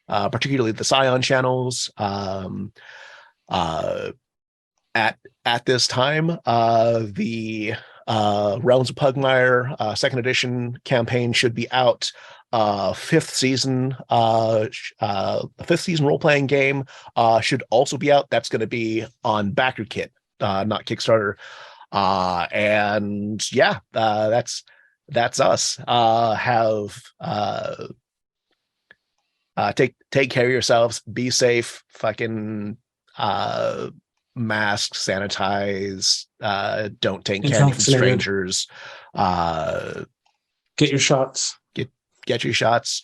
particularly the Scion channels. At this time, the Realms of Pugmire second edition campaign should be out. Fifth season role-playing game should also be out. That's going to be on BackerKit, not Kickstarter. And yeah, that's us. Take care of yourselves. Be safe. Fucking mask, sanitize. Don't take candy from strangers. Get your shots. Get your shots.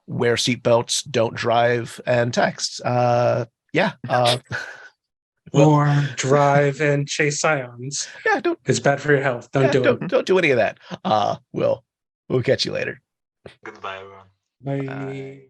Wear seatbelts. Don't drive and text. Yeah. Or drive and chase scions. Yeah, don't. It's bad for your health. Don't do it. Don't do any of that. We'll catch you later. Goodbye, everyone. Bye.